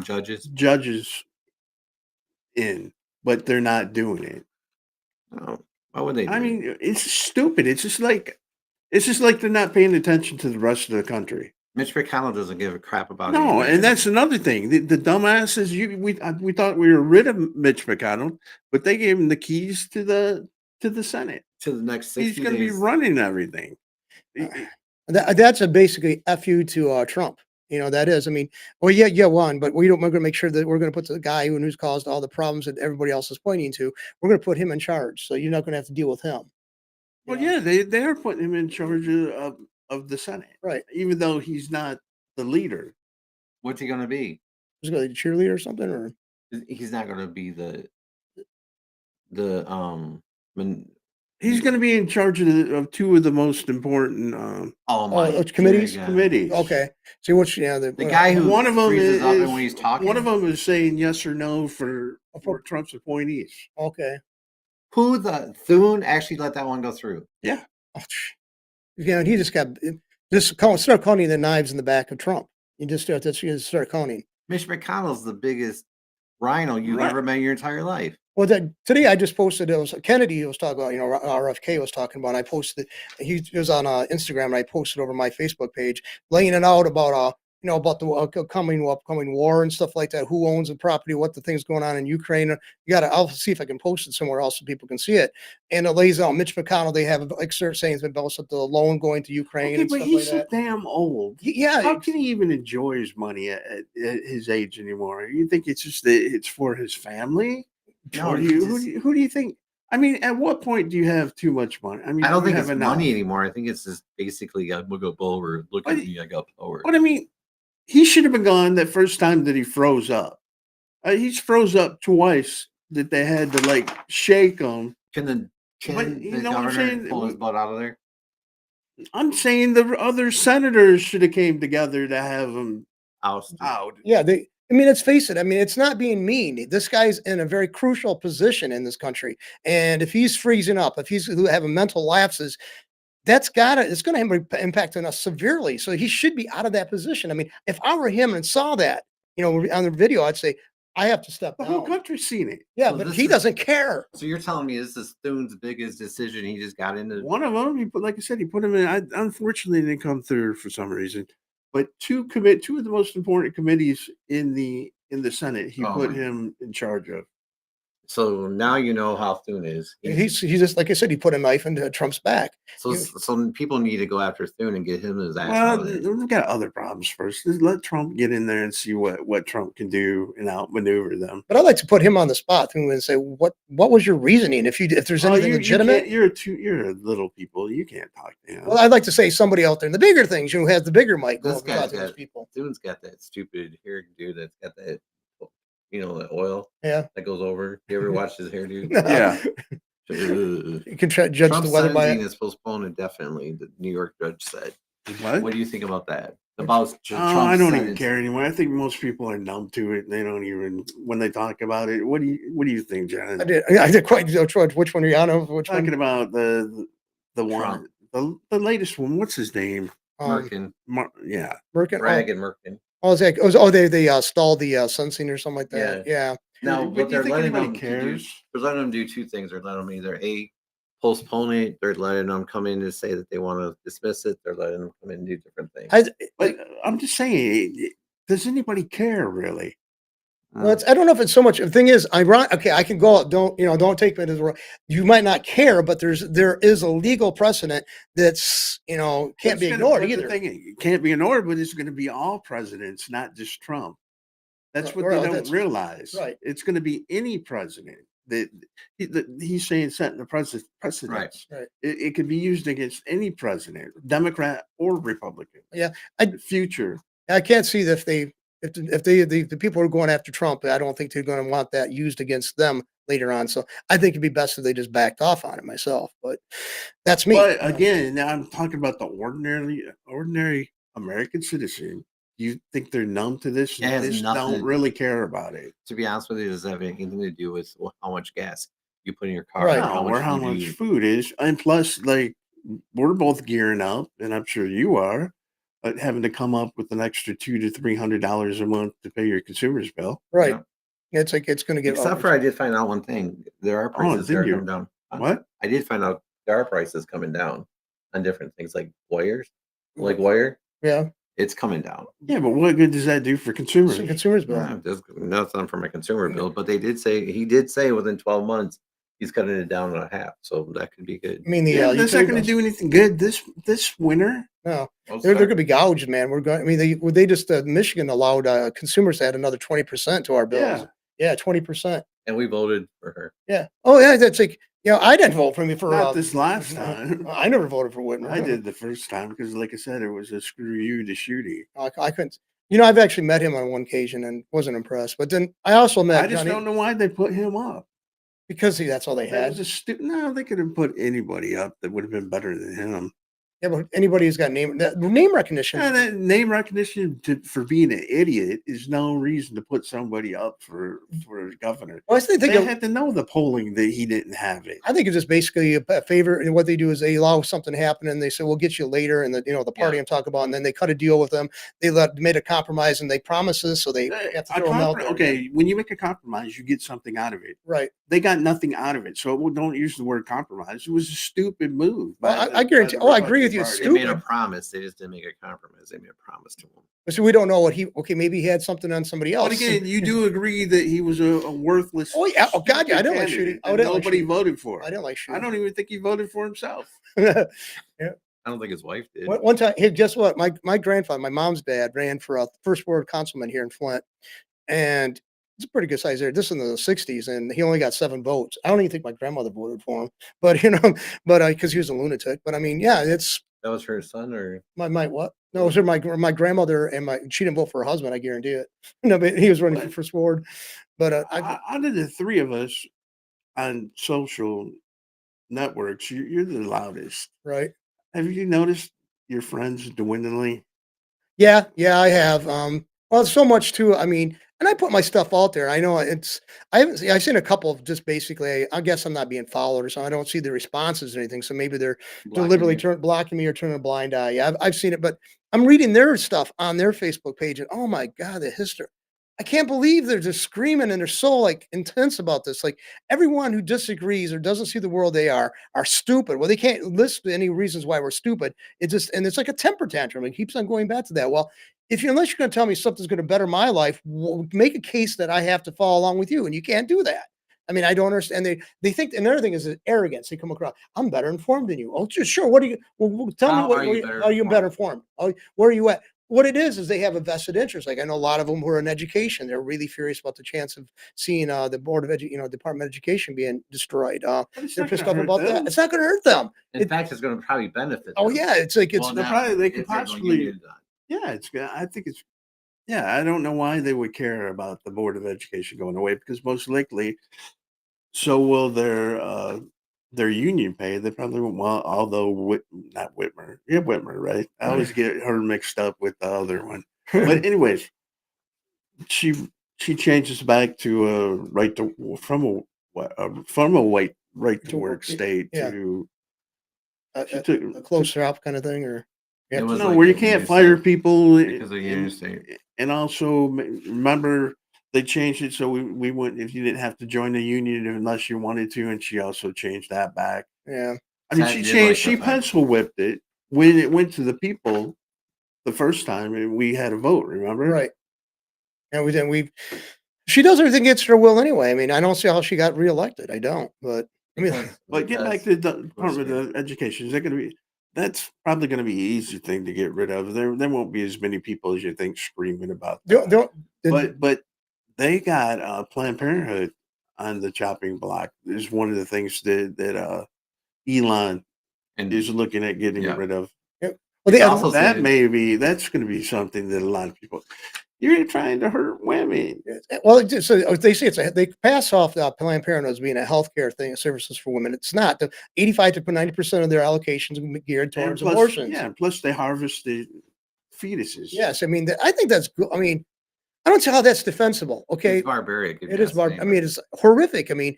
judges. judges in, but they're not doing it. No. Why would they? I mean, it's stupid. It's just like they're not paying attention to the rest of the country. Mitch McConnell doesn't give a crap about No, anything. and that's another thing. The dumbasses. We thought we were rid of Mitch McConnell, but they gave him the keys to the Senate. to the next 60 He's going to be days. running everything. That's a basically fu to Trump. That is. I mean, well, yeah, one, but we're going to make sure that we're going to put the guy who's caused all the problems that everybody else is pointing to. We're going to put him in charge, so you're not going to have to deal with him. Well, yeah, they are putting him in charge of the Senate, Right. even though he's not the leader. What's he going to be? He's going to be a cheerleader or something, or He's not going to be He's going to be in charge of two of the most important committees? committees. okay. See what's The guy who One of them freezes up is and when he's talking. one of them is saying yes or no for Trump's appointees. Okay. Who the Thune actually let that one go through? Oh, and he just start counting the knives in the back of Trump. You just start counting. Mitch McConnell's the biggest rhino you've Right. ever met in your entire life. Well, today I just posted. It was Kennedy was talking about. RFK was talking about. And I posted. He was on Instagram, and I posted over my Facebook page, laying it out about about the upcoming war and stuff like that. Who owns the property? What the things going on in Ukraine? I'll see if I can post it somewhere else so people can see it. And it lays out Mitch McConnell. They have excerpt saying about the loan going to Ukraine Okay, and but stuff he's like so that. damn old. Yeah. How can he even enjoy his money at his age anymore? You think it's just that it's for his family? No, Or who do you think? I mean, at what point do you have too much money? I mean, I don't do you think it's have enough? money anymore. I think it's just basically I got over. Look at But- me, I got power. But I mean, he should have been gone that first time that he froze up. He's froze up twice that they had to like shake him. Can the But you know what I'm governor saying? pull his butt out of there? I'm saying the other senators should have came together to have him Ousted. out. Yeah, let's face it. I mean, it's not being mean. This guy's in a very crucial position in this country. And if he's freezing up, if he's having mental lapses, it's going to impact on us severely. So he should be out of that position. I mean, if I were him and saw that, on the video, I'd say, I have to step The down. whole country's seen it. Yeah, So but this he is- doesn't care. So you're telling me this is Thune's biggest decision? He just got into. One of them, like I said, he put him in. Unfortunately, it didn't come through for some reason. But two of the most important committees in the Senate, he Oh, put my- him in charge of. So now you know how Thune is. He's just, like I said, he put a knife into Trump's back. So people need to go after Thune and get him his ass out Well, of there. we've got other problems first. Just let Trump get in there and see what Trump can do and outmaneuver them. But I'd like to put him on the spot and say, what was your reasoning? If there's anything legitimate, You're a little people. You can't talk to him. well, I'd like to say somebody out there in the bigger things who has the bigger mic. Go This up and talk guy's to those got- people. Thune's got that stupid hair dude that's got that the oil Yeah. that goes over. You ever watch his hairdo? Yeah. Ugh. You can judge Trump's the weather by sentencing it. is postponed indefinitely. The New York judge said. What? What do you think about that? About Oh, Trump's I don't even sentence? care anymore. I think most people are numb to it. They don't even when they talk about it. What do you think, John? I did quite. Which one are you on? Which Talking one? about the Trump. one the latest one. What's his name? Merkin, Yeah. Merkin. Bragg, and Merkin. Oh, is that? They stalled the sentencing or something like that. Yeah. Now, But what do you they're think letting anybody them do, cares? they're letting them do two things. They're letting them either postpone it. They're letting them come in and say that they want to dismiss it. They're letting them come in and do different things. But I'm just saying, does anybody care really? Well, I don't know if it's so much. The thing is, okay, I can go. Don't take me to the wrong. You might not care, but there is a legal precedent that's can't be ignored But the either. thing is, it can't be ignored, but it's going to be all presidents, not just Trump. That's what Well, they don't that's- realize. right. It's going to be any president that he's saying setting the precedence. Right. It could be used against any president, Democrat or Republican. Yeah, Future. I can't see that if the people who are going after Trump, I don't think they're going to want that used against them later on. So I think it'd be best if they just backed off on it myself. But that's me. But again, now I'm talking about the ordinary American citizen. You think they're numb to this? It has They just nothing don't really care about it. To be honest with you, it doesn't have anything to do with how much gas you put in your car, Right. Or how much you- food is. And plus, like, we're both gearing up, and I'm sure you are, having to come up with an extra $200 to $300 a month to pay your consumer's bill. Right. Yeah. It's like it's going to get. Except for I did find out one thing. There are prices that did are you? coming down. What? I did find out there are prices coming down on different things like wires, like wire. Yeah. It's coming down. Yeah, but what good does that do for consumers? Consumers bill. Yeah, there's nothing for my consumer bill, but he did say within 12 months he's cutting it down to half, so that could be good. I mean, the Yeah, that's not utility going to bills. do anything good this winter. No, Well, they're start- going to be gouged, man. We're going. I mean, they just Michigan allowed consumers to add another 20% to our bills. Yeah, 20%. and we voted for her. Yeah. Oh, yeah. That's like I didn't vote for me for Not this last time. I never voted for Whitmer. I did the first time because, like I said, it was a screw you to Shooty. I couldn't. I've actually met him on one occasion and wasn't impressed. But then I also met I just Johnny don't know why they put him up. because that's all they That had. was no, they could have put anybody up that would have been better than him. Yeah, but anybody who's got name recognition. And that name recognition for being an idiot is no reason to put somebody up for governor. Well, I think They had to know the polling that he didn't have it. I think it's just basically a favor. And what they do is they allow something to happen and they say, we'll get you later. And the party I'm talking about, and then they cut a deal with them. They made a compromise and they promised this. So they have to throw them out there. Okay, when you make a compromise, you get something out of it. Right. They got nothing out of it. So don't use the word compromise. It was a stupid move. Well, I guarantee. Oh, I agree with you. It's They made a stupid. promise. They just didn't make a compromise. They made a promise to him. So we don't know what maybe he had something on somebody else. But again, you do agree that he was a worthless. Oh, yeah. Oh, God, yeah. I didn't like candidate Shooty. I that didn't like nobody Shooty. voted for. I didn't like I don't even think he voted for himself. Shooty. I don't think his wife did. One time, hey, guess what? My grandfather, my mom's dad, ran for a first ward councilman here in Flint, and it's a pretty good size there. This is in the '60s, and he only got 7 votes. I don't even think my grandmother voted for him, but because he was a lunatic. But I mean, yeah, it's That was her son, or my what? No, it was my grandmother and she didn't vote for her husband. I guarantee it. No, but he was running for first ward. But Out of the three of us on social networks, you're the loudest. right. Have you noticed your friends dwindling? Yeah, I have. Well, so much too. I mean, and I put my stuff out there. I know I've seen a couple of just basically, I guess I'm not being followed or something. I don't see the responses or anything. So maybe they're deliberately blocking me or turning a blind eye. Yeah, I've seen it, but I'm reading their stuff on their Facebook page and oh my God, the history. I can't believe they're just screaming and they're so like intense about this. Like everyone who disagrees or doesn't see the world they are stupid. Well, they can't list any reasons why we're stupid. And it's like a temper tantrum. It keeps on going back to that. Well, unless you're going to tell me something's going to better my life, make a case that I have to follow along with you, and you can't do that. I mean, I don't understand. They think another thing is arrogance. They come across. I'm better informed than you. Oh, sure. What do you? Well, tell me are you better informed? Oh, where are you at? What it is they have a vested interest. Like I know a lot of them who are in education. They're really furious about the chance of seeing the board of Department of Education being destroyed. They're pissed off about that. It's not going to hurt them. In fact, it's going to probably benefit. Oh them. yeah, it's like it's. Well, They now, could if they're possibly. union done. Yeah, I think it's Yeah, I don't know why they would care about the Board of Education going away because most likely, so will their union pay. They probably won't. Well, although not Whitmer, yeah, Whitmer, right? I always get her mixed up with the other one. But anyways, she she changes back to a right to from a white right to To work work, state yeah. to she A took close shop kind of thing, or It was no, like where you a can't Union fire State people, because of Union State. and also remember they changed it so we went if you didn't have to join the union unless you wanted to, and she also changed that back. yeah. I mean, I she did changed, like she the fact- pencil whipped it when it went to the people the first time, and we had a vote. Remember, Right. And we she does everything against her will anyway. I mean, I don't see how she got reelected. I don't, but I mean, But getting back because to the Department of Education, is that going to be? That's probably going to be an easy thing to get rid of. There won't be as many people as you think screaming about that. But they got Planned Parenthood on the chopping block. Is one of the things that Elon and is looking at getting Yeah. rid of. well, they, It's also That stated- that's going to be something that a lot of people. You're trying to hurt women. well, so they say they pass off Planned Parenthood as being a healthcare thing, services for women. It's not. The 85 to 90% of their allocations are geared And towards plus, abortions. yeah, plus they harvest the fetuses. Yes, I mean, I think that's good. I mean, I don't see how that's defensible. Okay, it's barbaric. if it you is ask I mean, anybody. it's horrific. I mean,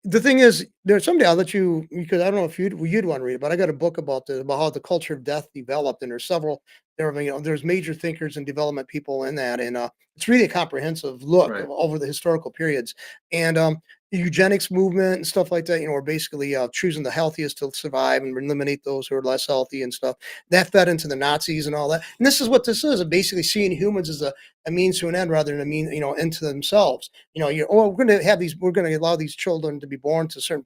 the thing is, there's someday I'll let you because I don't know if you'd want to read it, but I got a book about how the culture of death developed, and there's several there's major thinkers and development people in that, and it's really a comprehensive look Right. over the historical periods, and the eugenics movement and stuff like that. Are basically choosing the healthiest to survive and eliminate those who are less healthy and stuff. That fed into the Nazis and all that. And this is what this is: basically seeing humans as a means to an end rather than a mean, into themselves. We're going to have we're going to allow these children to be born to a certain,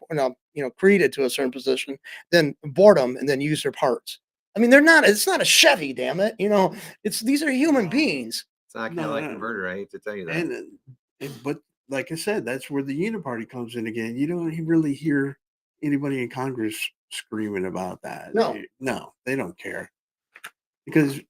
created to a certain position, then abort them and then use their parts. I mean, it's not a Chevy, damn it. These are human beings. It's not kind No, of like no. converter, I hate to tell you that. But like I said, that's where the uniparty comes in again. You don't really hear anybody in Congress screaming about that. No, they don't care because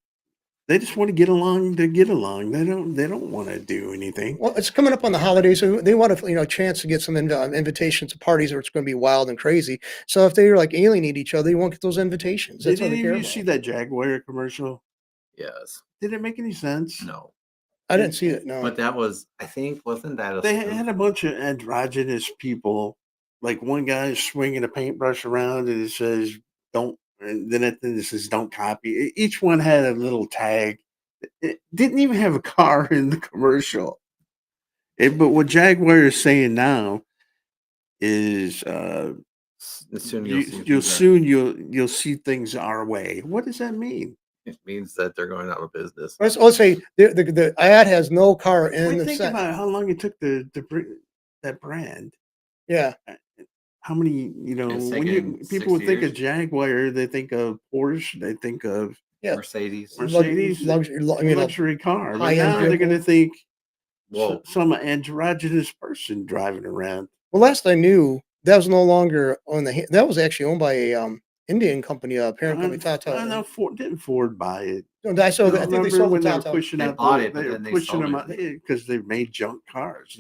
they just want to get along to get along. They don't want to do anything. Well, it's coming up on the holidays, so they want a chance to get some invitations to parties where it's going to be wild and crazy. So if they're like alienate each other, they won't get those invitations. That's Did what they any care of you about. see that Jaguar commercial? Yes. Did it make any sense? No. I didn't see it. No. But that was, I think, wasn't that a They spoof? had a bunch of androgynous people. Like one guy is swinging a paintbrush around and it says, don't, and then it says, don't copy. Each one had a little tag. It didn't even have a car in the commercial. But what Jaguar is saying now is Soon you'll see things our way. What does that mean? It means that they're going out of business. Let's say the ad has no car in the Think set. about how long it took to bring that brand. Yeah. How many, It's when taken people would 60 think years. of Jaguar, they think of Porsche, they think of Yeah. Mercedes. Mercedes, luxury car. But high-end now they're going to vehicle. think Whoa. some androgynous person driving around. Well, last I knew, that was no longer that was actually owned by a Indian company, parent company, Tata. I know didn't Ford buy it. No, I think they Remember sold when the they were Tata. pushing They out bought the, it, but they were then they pushing sold them out it. because they made junk cars.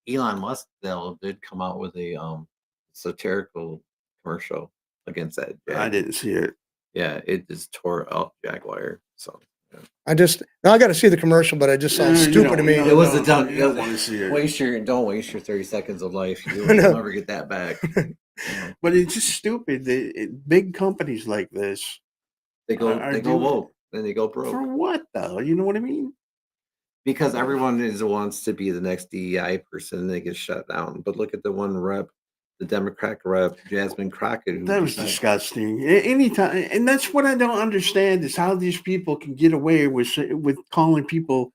Elon Musk though did come out with a satirical commercial against that. I didn't see it. Yeah, it just tore up Jaguar. So I got to see the commercial, but it just sounds You stupid to don't- me. no, it was no, a dumb. you don't want to see it. Don't waste your 30 seconds of life. You'll No. never get that back. But it's just stupid. Big companies like this, They go Are they go doing- woke, then they go broke. for what though? You know what I mean? Because everyone wants to be the next DEI person and they get shut down. But look at the one rep, the Democrat rep, Jasmine Crockett. who That was decided- disgusting. Anytime, and that's what I don't understand is how these people can get away with calling people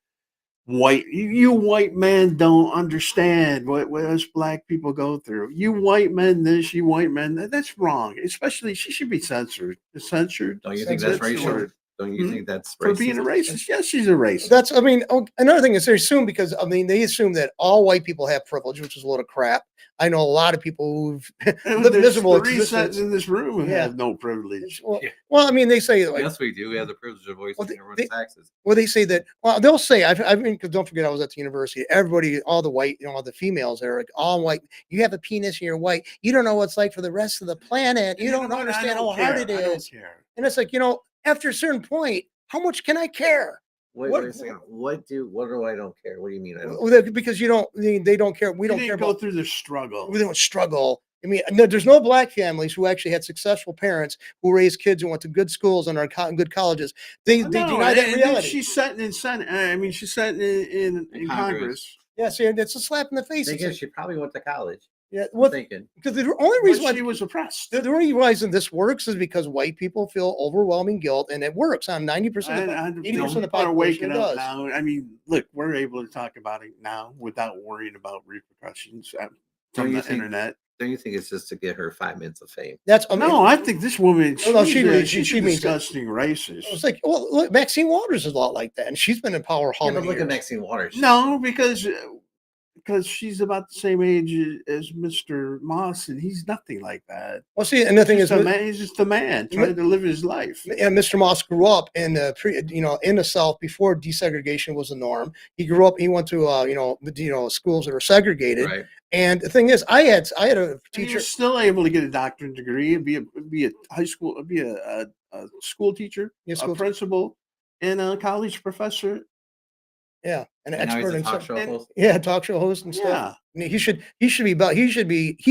white. You white men don't understand what us black people go through. You white men this, you white men that. That's wrong. Especially she should be censored. Censored. Don't you think that's the racial? word. Don't you Mhm. think that's For being a racist? racist. Yes, she's a racist. That's, I mean, another thing is they assume because I mean they assume that all white people have privilege, which is a load of crap. I know a lot of people who've And lived there's miserable 3 sets existence. in this room who Yeah. have no privilege. Well, Yeah. well, I mean, they say like, Yes, we do. We have the privilege of well, voicing everyone's taxes. well, they say that. Well, they'll say, I mean, because don't forget, I was at the university. Everybody, all the white, all the females there, like all white. You have a penis and you're white. You don't know what it's like for the rest of the planet. You know don't what? I understand don't how hard care. it I don't is. care. And it's like, after a certain point, how much can I care? Wait, What- wait a second. What do I don't care? What do you mean I don't? Well, because they don't care. We You don't care didn't go about. through the struggle. We don't struggle. I mean, no, there's no black families who actually had successful parents who raised kids and went to good schools and are good colleges. They No, deny that and then reality. she's sitting in Senate. I mean, she's sitting in Congress. Yeah, see, it's a slap in the face. It's Thinking like, she probably went to college. yeah, I'm what? thinking. Because the only But reason why she was oppressed. the only reason this works is because white people feel overwhelming guilt, and it works on 90% of the 80% of the People are population. waking It up does. now. I mean, look, we're able to talk about it now without worrying about repercussions from you the think- internet. Don't you think it's just to get her 5 minutes of fame? That's, I mean, No, I think this woman, No, she's she a means it. disgusting racist. it's like, well, look, Maxine Waters is a lot like that, and she's been in power how Yeah, but many look at years? Maxine Waters. No, because she's about the same age as Mr. Moss, and he's nothing like that. Well, see, and the thing is, He's just a man trying to live his life. and Mr. Moss grew up in the in the South before desegregation was the norm. He grew up. He went to schools that are segregated. Right. And the thing is, I had a And he teacher. was still able to get a doctorate degree and be a high school, be a school teacher, Yeah, a school- principal, and a college professor. Yeah, an And now he's expert a in talk some- show and- host. yeah, talk show host and stuff. Yeah. I mean, he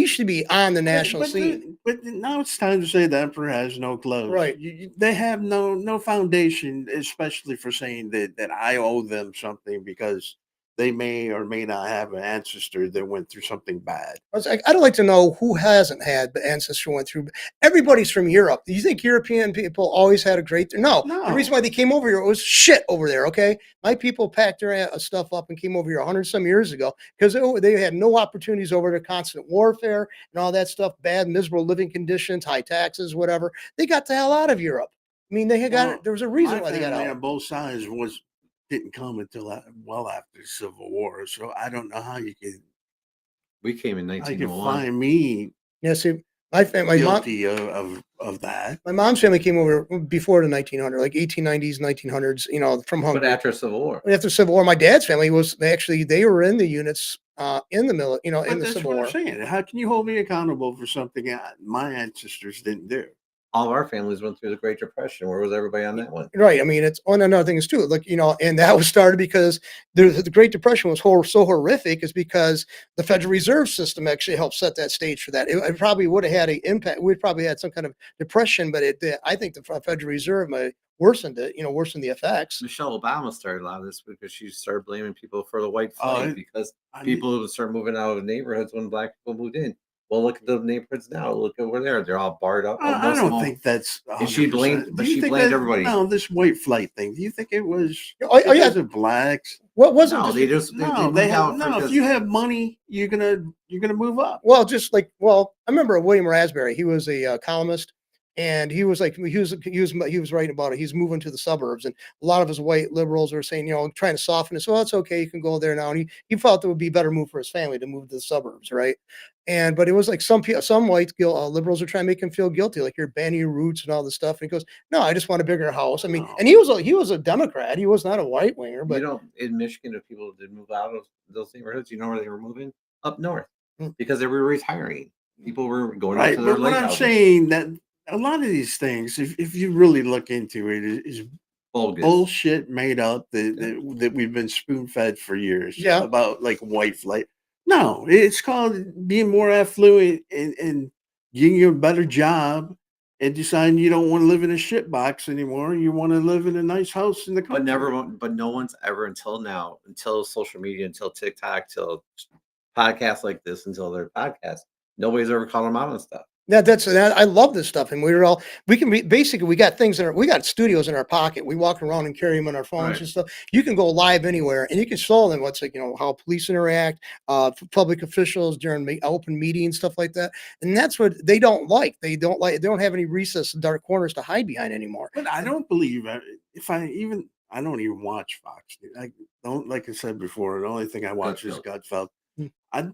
should be on the national scene. But now it's time to say the emperor has no clothes. Right. They have no foundation, especially for saying that I owe them something because they may or may not have an ancestor that went through something bad. I was like, I'd like to know who hasn't had the ancestor went through. Everybody's from Europe. Do you think European people always had a great? No. The No. reason why they came over here was shit over there. Okay, my people packed their stuff up and came over here 100 some years ago because they had no opportunities over there, constant warfare and all that stuff, bad, miserable living conditions, high taxes, whatever. They got the hell out of Europe. I mean, they had got. Well, There was a reason My why they got family out. on both sides didn't come until well after the Civil War. So I don't know how you can We came in how you can 1901. find me Yeah, see, my family, my mom, guilty of that. my mom's family came over before the 1900s, like 1890s, 1900s. From But Hungary. after Civil War. After Civil War, my dad's family was they were in the units in the But in the that's Civil what War. I'm saying. How can you hold me accountable for something my ancestors didn't do? All of our families went through the Great Depression. Where was everybody on that one? Right. I mean, it's on another thing is too, like, and that was started because the Great Depression was so horrific is because the Federal Reserve System actually helped set that stage for that. It probably would have had an impact. We'd probably had some kind of depression, but I think the Federal Reserve might worsened it, worsened the effects. Michelle Obama started a lot of this because she started blaming people for the white Oh, flight because I mean, people would start moving out of neighborhoods when black people moved in. Well, look at the neighborhoods now. Look over there; they're all barred up. I Most of don't them- think that's. And she blamed- 100%. but Do you she think blamed that- everybody. No, this white flight thing. Do you think it was? Oh, yeah. because of blacks? What wasn't No, just they just No, moved they have out no. because If you have money, you're gonna move up. well, just like I remember William Raspberry. He was a columnist, and he was like he was writing about it. He's moving to the suburbs, and a lot of his white liberals are saying, trying to soften it. So it's okay, you can go there now. And he felt it would be a better move for his family to move to the suburbs, right? But it was like some white liberals are trying to make him feel guilty, like you're banning your roots and all this stuff. And he goes, "No, I just want a bigger house." I mean, No. and he was a Democrat. He was not a white winger, but in Michigan, if people did move out of those neighborhoods, you know where they were moving? Up north, Hmm. because they were retiring. People were going up Right, to their but what lake I'm houses. saying that a lot of these things, if you really look into it, is Bogus. bullshit made up that we've been spoon fed for years. Yeah. About like white flight. No, it's called being more affluent and getting you a better job and deciding you don't want to live in a shit box anymore. You want to live in a nice house in the country. But no one's ever until now, until social media, until TikTok, till podcasts like this, until their podcasts, nobody's ever called them out on stuff. I love this stuff, and we can be basically we got things we got studios in our pocket. We walk around and carry them on our phones Right. and stuff. You can go live anywhere, and you can show them what's like how police interact, public officials during open meetings, stuff like that. And that's what they don't like. They don't like. They don't have any recess, dark corners to hide behind anymore. But I don't believe if I don't even watch Fox News. I don't, like I said before. The only thing I watch is Gutfeld. Mm. I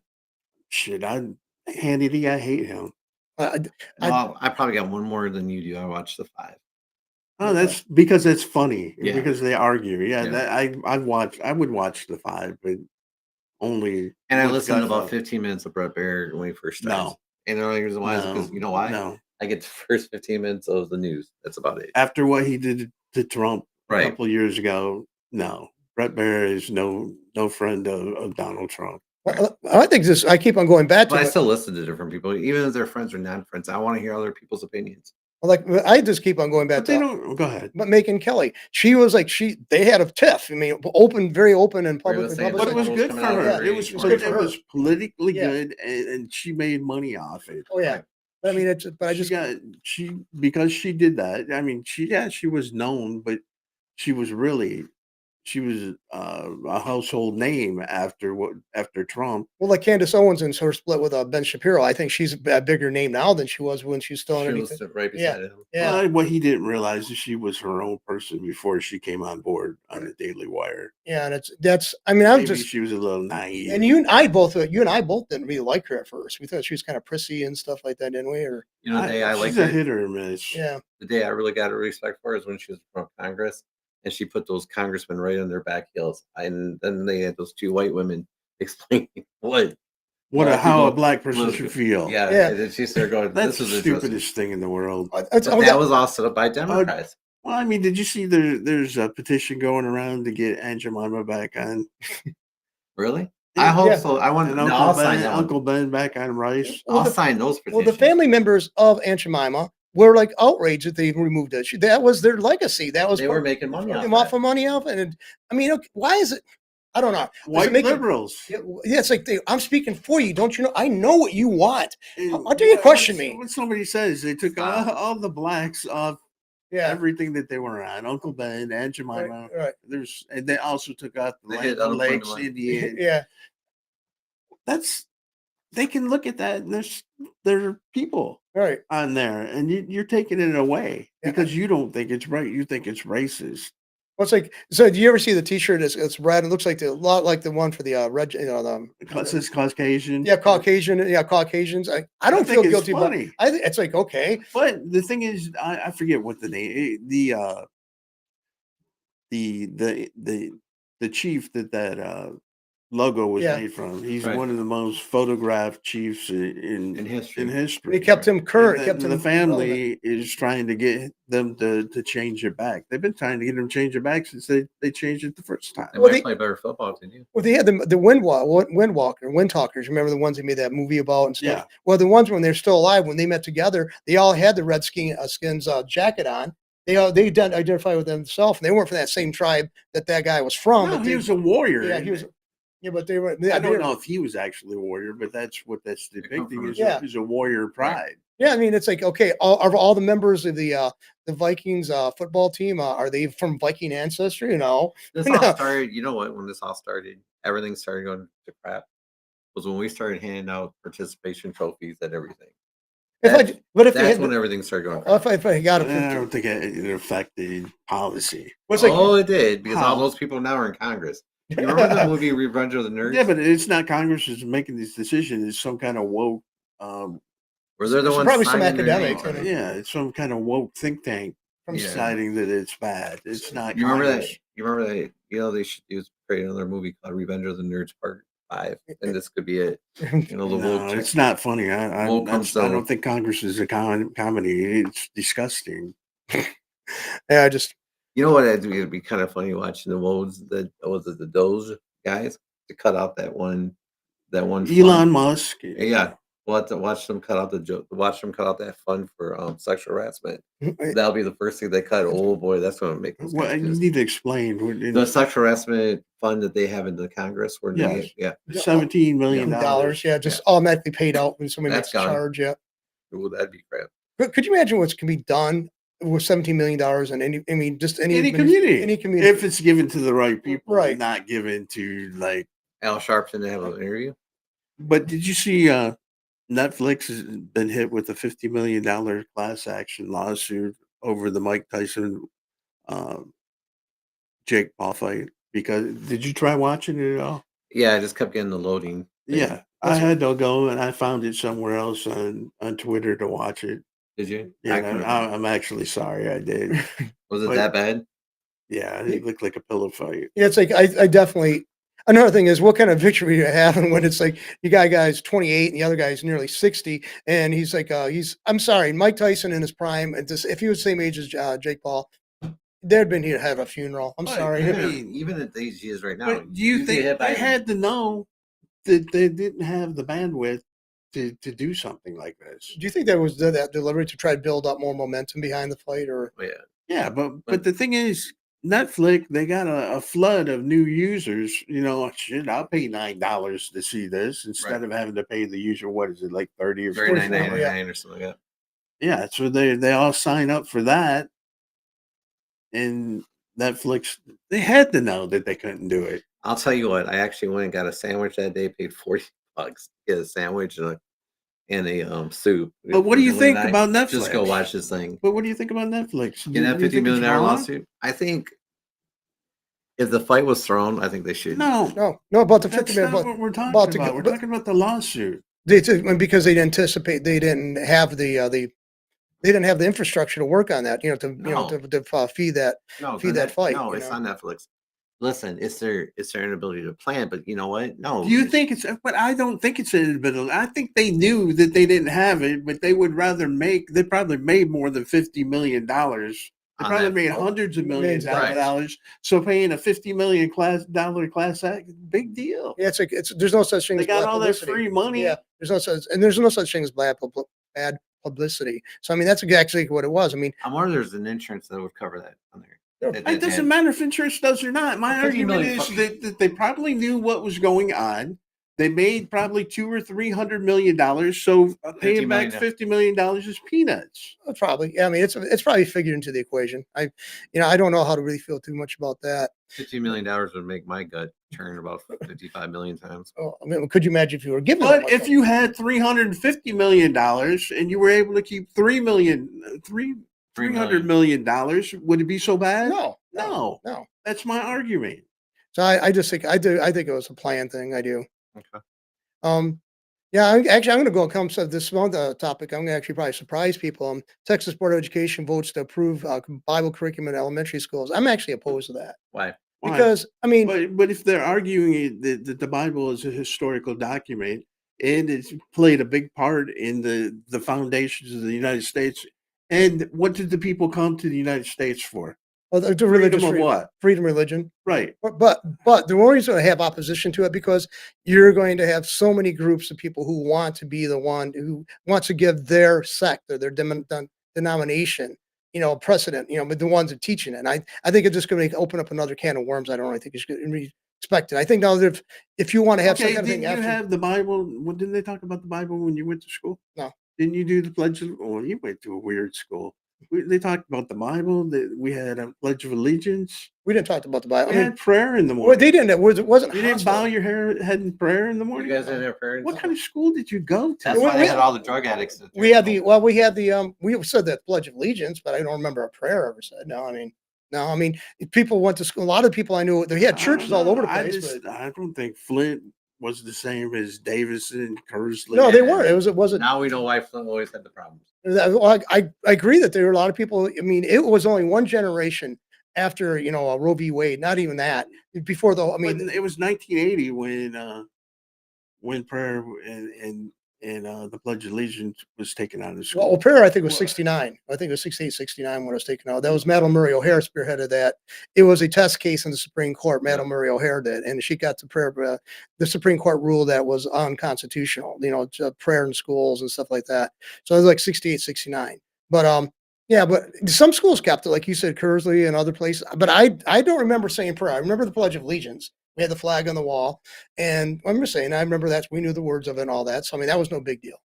Hannity. I hate him. Well, I probably got one more than you do. I watched the 5. Oh, that's because it's funny. Yeah. Because they argue. Yeah, Yeah. that I would watch the 5, but only. And I with listened to about Gutfeld. 15 minutes of Brett Baer when he first starts. No. And the only reason why is because you know why? No. I get the first 15 minutes of the news. That's about it. After what he did to Trump a Right. couple of years ago, no. Brett Baer is no friend of Donald Trump. I think this. I keep on going back to But I it. still listen to different people, even if they're friends or non-friends. I want to hear other people's opinions. Like I just keep on going back But to. they don't. Go ahead. But Macon Kelly, she was like they had a tiff. I mean, very open and public. was saying But it was Almost good for coming out of her. the It was grave. Good for it her. was politically Yeah. good, and she made money off it. Oh yeah, I mean it's. But I just Because she did that. I mean, she was known, but she was a household name after Trump. well, like Candace Owens and her split with Ben Shapiro. I think she's a bigger name now than she was when she was still She underneath. was right beside him. Yeah, What he didn't realize is she was her own person before she came on board on the Daily Wire. yeah, and that's. I mean, I'm Maybe just. she was a little naive. And you and I both didn't really like her at first. We thought she was kind of prissy and stuff like that, didn't we? Or You know, the day I she's liked a it, hit or miss. yeah, the day I really got a respect for her is when she was from Congress and she put those congressmen right on their back heels. And then they had those 2 white women explaining how How a people black person look- should feel. Yeah, Yeah. and then she started going, That's this the is stupidest thing in the world. it's, But that was all set up by Democrats. Well, I mean, did you see there's a petition going around to get Aunt Jemima back on? Really? Yeah. I hope Yeah. so. I want And I'll sign that one. Uncle Ben back on Rice. Well, I'll the- sign those well, petitions. the family members of Aunt Jemima were like outraged that they removed it. That was their legacy. That was They were making money off them off that. of money off it. And I mean, okay, why is it? I don't know. Does it White make it- liberals. Yeah, it's like I'm speaking for you. Don't you know? I know what you want. And How dare you question me? When somebody says they took all the blacks off Yeah, everything that they were on, Uncle Ben, Aunt Jemima. right. And they also took out the They hit Land unemployment Lakes line. Indian. Yeah, They can look at that, and there are people right. on there, and you're taking it away Yeah. because you don't think it's right. You think it's racist. Well, it's like, so do you ever see the T-shirt? It's red. It looks like a lot like the one for the red. It says Caucasian. Yeah, Caucasian. Yeah, Caucasians. I don't feel think it's guilty about. funny. I think it's like okay. But the thing is, I forget what the name. The chief that logo was Yeah. made from. He's Right. one of the most photographed chiefs in history. history. They kept him current. And Kept the him family is trying to get them to change it back. They've been trying to get them to change it back since they changed it the first time. They Well, might they- play better football than you. Well, they had the Wind Talkers. Remember the ones they made that movie about and stuff. Yeah. Well, the ones when they're still alive, when they met together, they all had the Redskins jacket on. They identify with themselves, and they weren't from that same tribe that guy was from. No, but he was a warrior. yeah, he was. Yeah, but they were. I Yeah, don't know if he was actually a warrior, but that's what that's depicting from- is, Yeah. is a warrior pride. Yeah, I mean, it's like okay, all the members of the Vikings football team are they from Viking ancestry? You know, This No. all started, you know what, when this all started, everything started going to crap. Was when we started handing out participation trophies and everything. That's if when everything started going crap. if I got I it, don't think it affected policy. what's like Oh, it did, because all How? those people now are in Congress. You remember the movie Revenge of the Nerds? Yeah, but it's not Congress is making these decisions. It's some kind of woke. Were they the it's ones probably some signing their academics, names on it? Yeah, it's some kind of woke think tank from Yeah. deciding that it's bad. It's not. You remember that? Congress. You remember that? You know they should create another movie called Revenge of the Nerds Part 5, and this could be it. You know the No, woke. it's not funny. I Woke comes don't down. think Congress is a comedy. It's disgusting. Yeah, I just You know what? It'd be kind of funny watching the the Doge guys to cut out that one. Elon fund. Musk. Yeah, we'll have to watch them cut out the joke. Watch them cut out that fund for sexual harassment. That'll be the first thing they cut. Oh boy, that's going to make those Well, guys you pissed. need to explain. The sexual harassment fund that they have in the Congress. Where Yes. yeah, $17 million. $17, yeah, just automatically paid out when somebody That's makes a gone. charge. Yeah, Ooh, that'd be crap. But could you imagine what can be done with $17 million in any? I mean, just any Any community, any community. if it's given to the right people, Right. and not given to like. Al Sharpton to have an interview. But did you see? Netflix has been hit with a $50 million class action lawsuit over the Mike Tyson, um, Jake Paul fight. Because did you try watching it at all? Yeah, I just kept getting the loading. thing. Yeah, I had to go and I found it somewhere else on Twitter to watch it. Did you? Yeah, I and couldn't- I'm actually sorry I did. was it but- that bad? Yeah, it looked like a pillow fight. Yeah, it's like I definitely. Another thing is, what kind of victory you having when it's like you got a guy's 28 and the other guy's nearly 60, and he's like, I'm sorry, Mike Tyson in his prime, and this, if he was the same age as Jake Paul, there'd been here to have a funeral. I'm Right, sorry. yeah. Even at the age he is right now. But do you could think hit by they him. had to know that they didn't have the bandwidth to do something like this? Do you think that was that deliberate to try to build up more momentum behind the fight, or Oh, yeah. Yeah, but the thing is, Netflix, they got a flood of new users. You know, shit, I'll pay $9 to see this instead Right. of having to pay the usual, what is it, like 30 or 39 something? 44, or something like that. Yeah, so they all sign up for that. And Netflix, they had to know that they couldn't do it. I'll tell you what, I actually went and got a sandwich that day, paid $40 to get a sandwich and a soup. But what do you Julie and think I about Netflix? Just go watch this thing. But what do you think about Netflix? In that Do you $50 think it's million wrong? lawsuit, I think if the fight was thrown, I think they should. No, no, about the that's 50 not minute, what we're talking about about. to- We're but- talking about the lawsuit. because they anticipate they didn't have they didn't have the infrastructure to work on that, No. to feed that. No, feed then that fight, No, you it's know? on Netflix. Listen, it's their inability to plan. But you know what? No. Do you think it's? But I don't think it's an ability. I think they knew that they didn't have it, but they would rather make. They probably made more than $50 million. They On probably that- made hundreds of millions Millions of of dollars. So paying a $50 million class act, big deal. Yeah, there's no such thing They as got bad all that publicity. free money. Yeah, there's no such thing as bad publicity. So I mean, that's exactly what it was. I mean, I'm wondering if there's an insurance that would cover that on there. It doesn't matter if insurance does or not. My Well, $50 argument million is fu- that they probably knew what was going on. They made probably $200 or $300 million. So paying back million. $50 million is peanuts. probably. Yeah, I mean, it's probably figured into the equation. I don't know how to really feel too much about that. $50 million would make my gut turn about 55 million times. Oh, I mean, could you imagine if you were given? that But much if money? you had $350 million and you were able to keep $300 million, would it be so bad? no. That's my argument. So I just think I think it was a plan thing. I do. Okay. Yeah, I'm going to go come to this one topic. I'm going to actually probably surprise people. Texas Board of Education votes to approve Bible curriculum in elementary schools. I'm actually opposed to that Why? Why? because I mean, But if they're arguing that the Bible is a historical document and it's played a big part in the foundations of the United States, and what did the people come to the United States for? well, the religious Freedom of what? freedom, religion. Right. But the always going to have opposition to it because you're going to have so many groups of people who want to be the one who wants to give their sect or their denomination, precedent, but the ones that teaching it. And I think it's just going to open up another can of worms. I don't really think it's going to be expected. I think now that if you want to have some Okay, kind of didn't thing you after, have the Bible? Well, didn't they talk about the Bible when you went to school? No. Didn't you do the pledge of? Well, you went to a weird school. They talked about the Bible. That we had a pledge of allegiance. we didn't talk about the Bible. We I mean, had prayer in the well, morning. they didn't. It wasn't. You didn't bow hostile. your head in prayer in the You morning. guys didn't have parents? What kind of school did you go to? That's We- why we- they had all the drug addicts. at We their had school. we said that Pledge of Allegiance, but I don't remember a prayer ever said. No, I mean, if people went to school. A lot of people I knew, they had churches all over the place. I don't think Flint was the same as Davison, Kersley. No, they Yeah. weren't. It wasn't. Now we know why Flint always had the problems. Well, I agree that there were a lot of people. I mean, it was only one generation after Roe v. Wade. Not even that. Before though, I mean, It was 1980 when prayer and the Pledge of Allegiance was taken out of school. well, prayer I think was Well, 69. I think it was 68, 69 when it was taken out. That was Madeline Murray O'Hare spearheaded that. It was a test case in the Supreme Court. Madeline Murray O'Hare did, and she got the prayer. The Supreme Court ruled that was unconstitutional. Prayer in schools and stuff like that. So it was like 68, 69. But yeah, but some schools kept it, like you said, Kersley and other places. But I don't remember saying prayer. I remember the Pledge of Allegiance. We had the flag on the wall, and I remember that we knew the words of it and all that. So I mean, that was no big deal.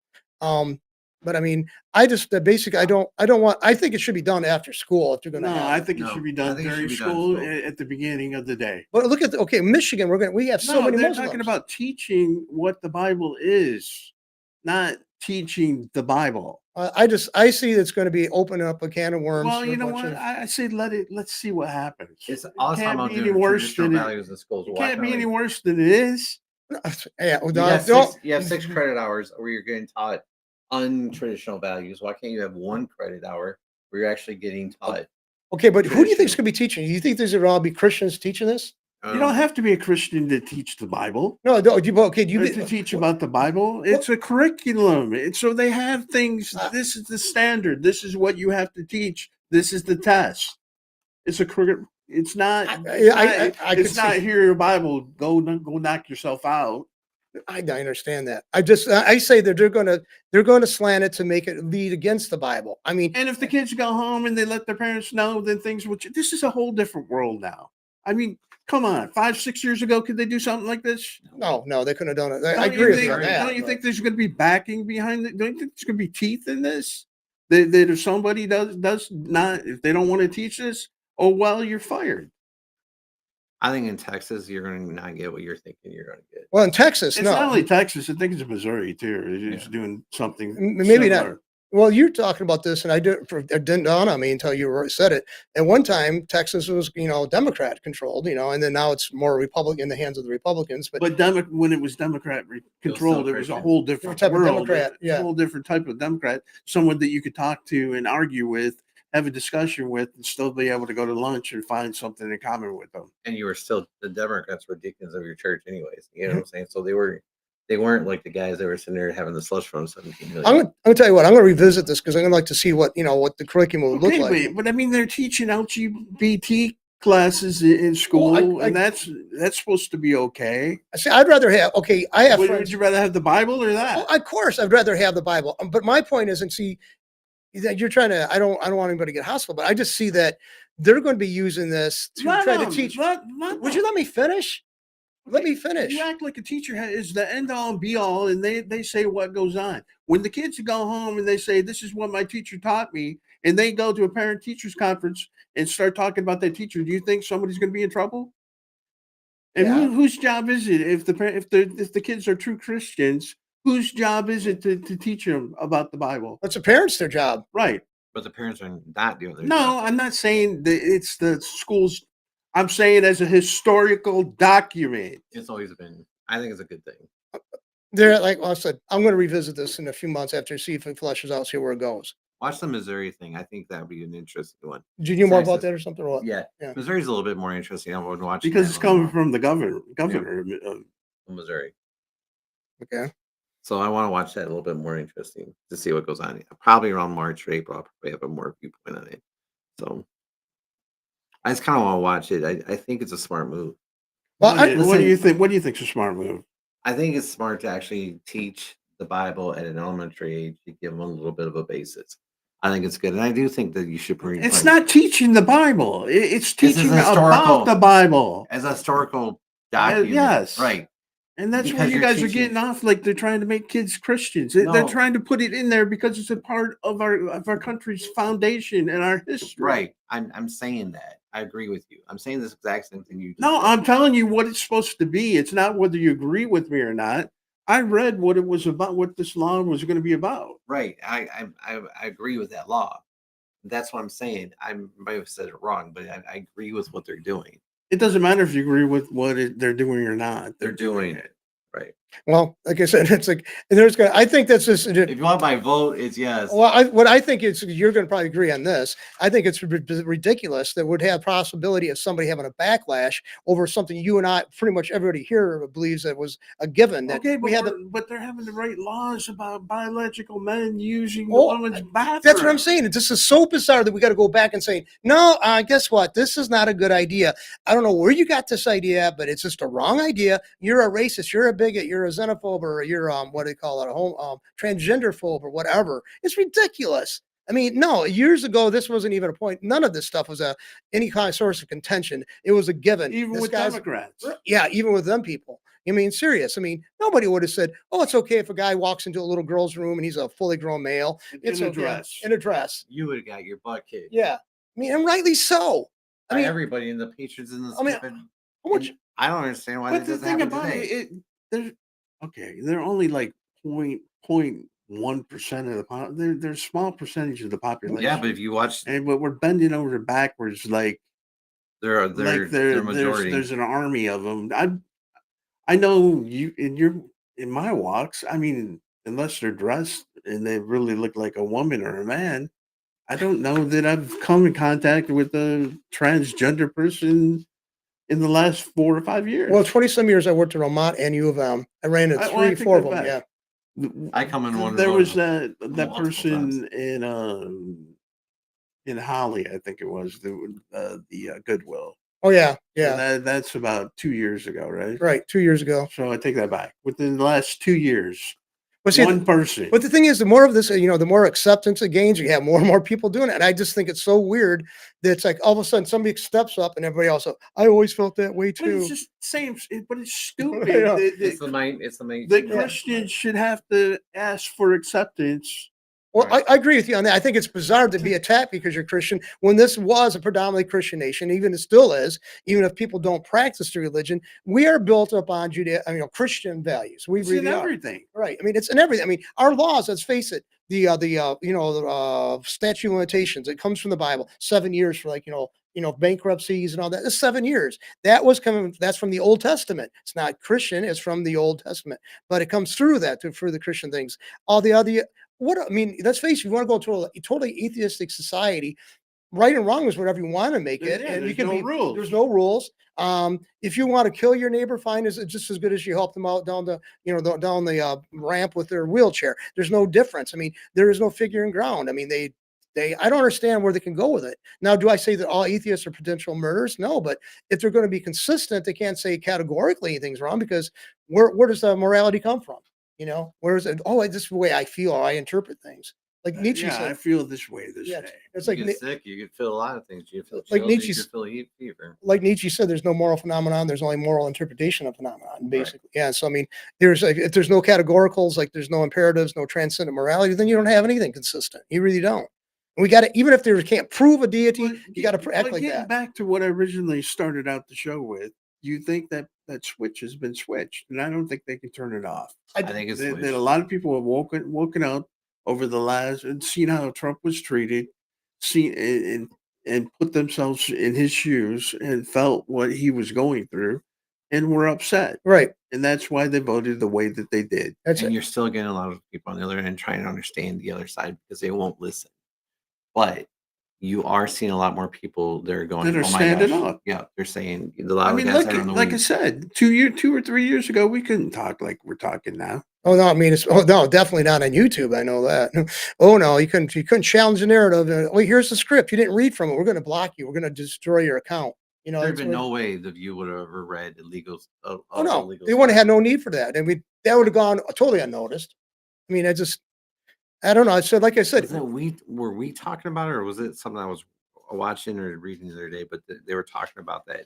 But I mean, I just basically I don't want. I think it should be done after school if you're going to No, have I it. think it No, should be I done think it should during be done in school school. at the beginning of the day. But look at okay, Michigan. We have so No, many they're Muslims. talking about teaching what the Bible is, not teaching the Bible. I see it's going to be opening up a can of worms. Well, for a you know bunch what? of- I say let's see what happens. It's It all the time can't I'm be any doing worse traditional than it, values in schools. it Why can't be any we- worse than it is. yeah, You, no, got don't. six, you have 6 credit hours where you're getting taught untraditional values. Why can't you have 1 credit hour where you're actually getting taught? Okay, but who do you think is traditional? going to be teaching? Do you think these are all be Christians teaching this? You don't have to be a Christian to teach the Bible. No, no. Okay, do you Or to teach about the Bible. It's a curriculum. So they have things. This is the standard. This is what you have to teach. This is the test. It's a curriculum. It's not. I could It's not see- here your Bible. Go knock yourself out. I understand that. I say that they're going to slant it to make it lead against the Bible. I mean, And if the kids go home and they let their parents know, then things will. This is a whole different world now. I mean, come on. 5-6 years ago, could they do something like this? no, they couldn't have done it. I Don't agree you with think, you on that. don't you but- think there's going to be backing behind it? Don't you think there's going to be teeth in this? That if somebody does not, if they don't want to teach this, oh well, you're fired. I think in Texas, you're going to not get what you're thinking you're going to get. Well, in Texas, It's no. not only Texas. I think it's Missouri too. It's Yeah. doing something. Maybe not. similar. Well, you're talking about this, and it didn't dawn on me until you said it. At one time, Texas was, Democrat controlled, and then now it's more Republican in the hands of the Republicans. But When it was Democrat controlled, it was a Christian. whole different type of world. Democrat, It's a yeah. whole different type of Democrat. Someone that you could talk to and argue with, have a discussion with, and still be able to go to lunch and find something in common with them. And you were still, the Democrats were deacons of your church anyways. You know what I'm saying? So they weren't like the guys that were sitting there having the slush fund 17 million. I'm gonna tell you what, I'm gonna revisit this because I'm gonna like to see what the curriculum would look Okay, like. but I mean, they're teaching LGBT classes in school, I- and that's supposed to be okay. See, I'd rather have I have Would friends. you rather have the Bible or Well, that? of course, I'd rather have the Bible. But my point isn't that you're trying to. I don't want anybody to get hostile, but I just see that they're going to be using this to try to teach. Would you let me finish? Let me finish. You act like a teacher is the end all and be all, and they say what goes on. When the kids go home and they say, "This is what my teacher taught me," and they go to a parent teachers conference and start talking about that teacher, do you think somebody's going to be in trouble? And Yeah. whose job is it if the kids are true Christians? Whose job is it to teach them about the Bible? That's the parents' their job. Right. But the parents are not doing their No, job. I'm not saying that it's the schools. I'm saying as a historical document. It's always been, I think it's a good thing. They're like I said, I'm going to revisit this in a few months after see if it flushes out, see where it goes. Watch the Missouri thing. I think that would be an interesting one. Do you know more about Texas. that or something? Or what? Yeah. Yeah. Missouri's a little bit more interesting. I would watch Because it's coming from the governor of Missouri. Okay. So I want to watch that a little bit more interesting to see what goes on. Probably around March or April, I'll probably have a more viewpoint on it. So I just kind of want to watch it. I think it's a smart move. Well, what do listen- you think? What do you think's a smart move? I think it's smart to actually teach the Bible at an elementary age to give them a little bit of a basis. I think it's good. And I do think that you should bring It's not teaching the Bible. It's teaching historical. about the Bible. as a historical document. yes. Right. And that's where Because you you're guys are teaching- getting off like they're trying to make kids Christians. They're No. trying to put it in there because it's a part of our country's foundation and our history. Right. I'm saying that. I agree with you. I'm saying this exact same thing you just No, said. I'm telling you what it's supposed to be. It's not whether you agree with me or not. I read what it was about, what this law was going to be about. Right. I agree with that law. That's what I'm saying. I might have said it wrong, but I agree with what they're doing. It doesn't matter if you agree with what they're doing or not. They're doing it. Right. Well, like I said, it's like I think that's just. If you want my vote, it's yes. Well, what I think is you're going to probably agree on this. I think it's ridiculous that would have possibility of somebody having a backlash over something you and I, pretty much everybody here believes that was a given. That Okay, but, we had. but they're having to write laws about biological men using Oh, the woman's bathroom. That's what I'm saying. This is so bizarre that we got to go back and say, no, guess what? This is not a good idea. I don't know where you got this idea, but it's just a wrong idea. You're a racist. You're a bigot. You're a xenophobe, or you're what do you call it? A transgender phobe or whatever. It's ridiculous. I mean, no, years ago, this wasn't even a point. None of this stuff was any kind of source of contention. It was a given. Even This with guy's- Democrats. Yeah, even with them people. I mean, serious. I mean, nobody would have said, "Oh, it's okay if a guy walks into a little girl's room and he's a fully grown male. It's In a okay dress. in a dress." You would have got your butt kicked. Yeah, I mean, and rightly so. I By mean, everybody in the patrons in the I mean, stupid. how much? and I don't understand why But that the doesn't thing happen about today. they're okay. They're only like 0.1% of the they're a small percentage of the population. Yeah, but if you watch, but we're bending over backwards like they're there's majority. an army of them. I know you in my walks. I mean, unless they're dressed and they really look like a woman or a man, I don't know that I've come in contact with a transgender person in the last 4 or 5 years. Well, 20 some years I worked at Romont and U of M. I ran into Well, I three, take four of that them. back. Yeah. I come in one of There was those that multiple person in Holly, I think it was the Goodwill. Oh yeah. So Yeah. that's about 2 years ago, right? Right. 2 years ago. So I take that back. Within the last 2 years, But see, one person. but the thing is, the more of this, the more acceptance it gains, you have more and more people doing it. And I just think it's so weird that it's like all of a sudden somebody steps up and everybody else, I always felt that way But it's too. just same. But it's stupid. I know. It's the main. It's the main. The Christians should have to ask for acceptance. Well, Right. I agree with you on that. I think it's bizarre to be attacked because you're Christian when this was a predominantly Christian nation, even it still is, even if people don't practice the religion. We are built up on Christian values. We It's in really are. everything. Right. I mean, it's in everything. I mean, our laws, let's face it, the statute of limitations, it comes from the Bible, 7 years for bankruptcies and all that. It's 7 years. That's from the Old Testament. It's not Christian, it's from the Old Testament, but it comes through that for the Christian things. All the other let's face it, you want to go to a totally atheistic society, right and wrong is whatever you want to make it. Yeah, And you there's can no be rules. there's no rules. If you want to kill your neighbor, fine, is just as good as you help them out down the ramp with their wheelchair. There's no difference. I mean, there is no figuring ground. I mean, I don't understand where they can go with it. Now, do I say that all atheists are potential murderers? No, but if they're going to be consistent, they can't say categorically anything's wrong because where does the morality come from? Where is it? Oh, this is the way I feel or I interpret things. Like Nietzsche Yeah, I said, feel this way this yeah, day. it's You like get sick. You could feel a lot of things. You could feel Like chills. You Nietzsche's- could feel heat fever. like Nietzsche said, there's no moral phenomenon. There's only moral interpretation of phenomenon, basically. Yeah. So I mean, if there's no categoricals, like there's no imperatives, no transcendent morality, then you don't have anything consistent. You really don't. And we got to, even if there can't prove a deity, you got to act like getting that. back to what I originally started out the show with, you think that switch has been switched, and I don't think they can turn it off. I think it's That a lot of people have woken up over the last and seen how Trump was treated, seen and put themselves in his shoes and felt what he was going through, and were upset. Right. And that's why they voted the way that they did. That's and it. you're still getting a lot of people on the other end trying to understand the other side because they won't listen. But you are seeing a lot more people that are going, That are "Oh my standing gosh." up. Yeah, they're saying a lot I of mean, the guys that are on the like I weed. said, 2 or 3 years ago, we couldn't talk like we're talking now. Oh no, I mean no, definitely not on YouTube. I know that. Oh no, you couldn't challenge the narrative. Wait, here's the script. You didn't read from it. We're going to block you. We're going to destroy your account. There'd that's been what- no way the View would have ever read illegal. Oh no, they wouldn't have had no need for that, and that would have gone totally unnoticed. I mean, I don't know. I said, like I said, Were we talking about it, or was it something I was watching or reading the other day? But they were talking about that.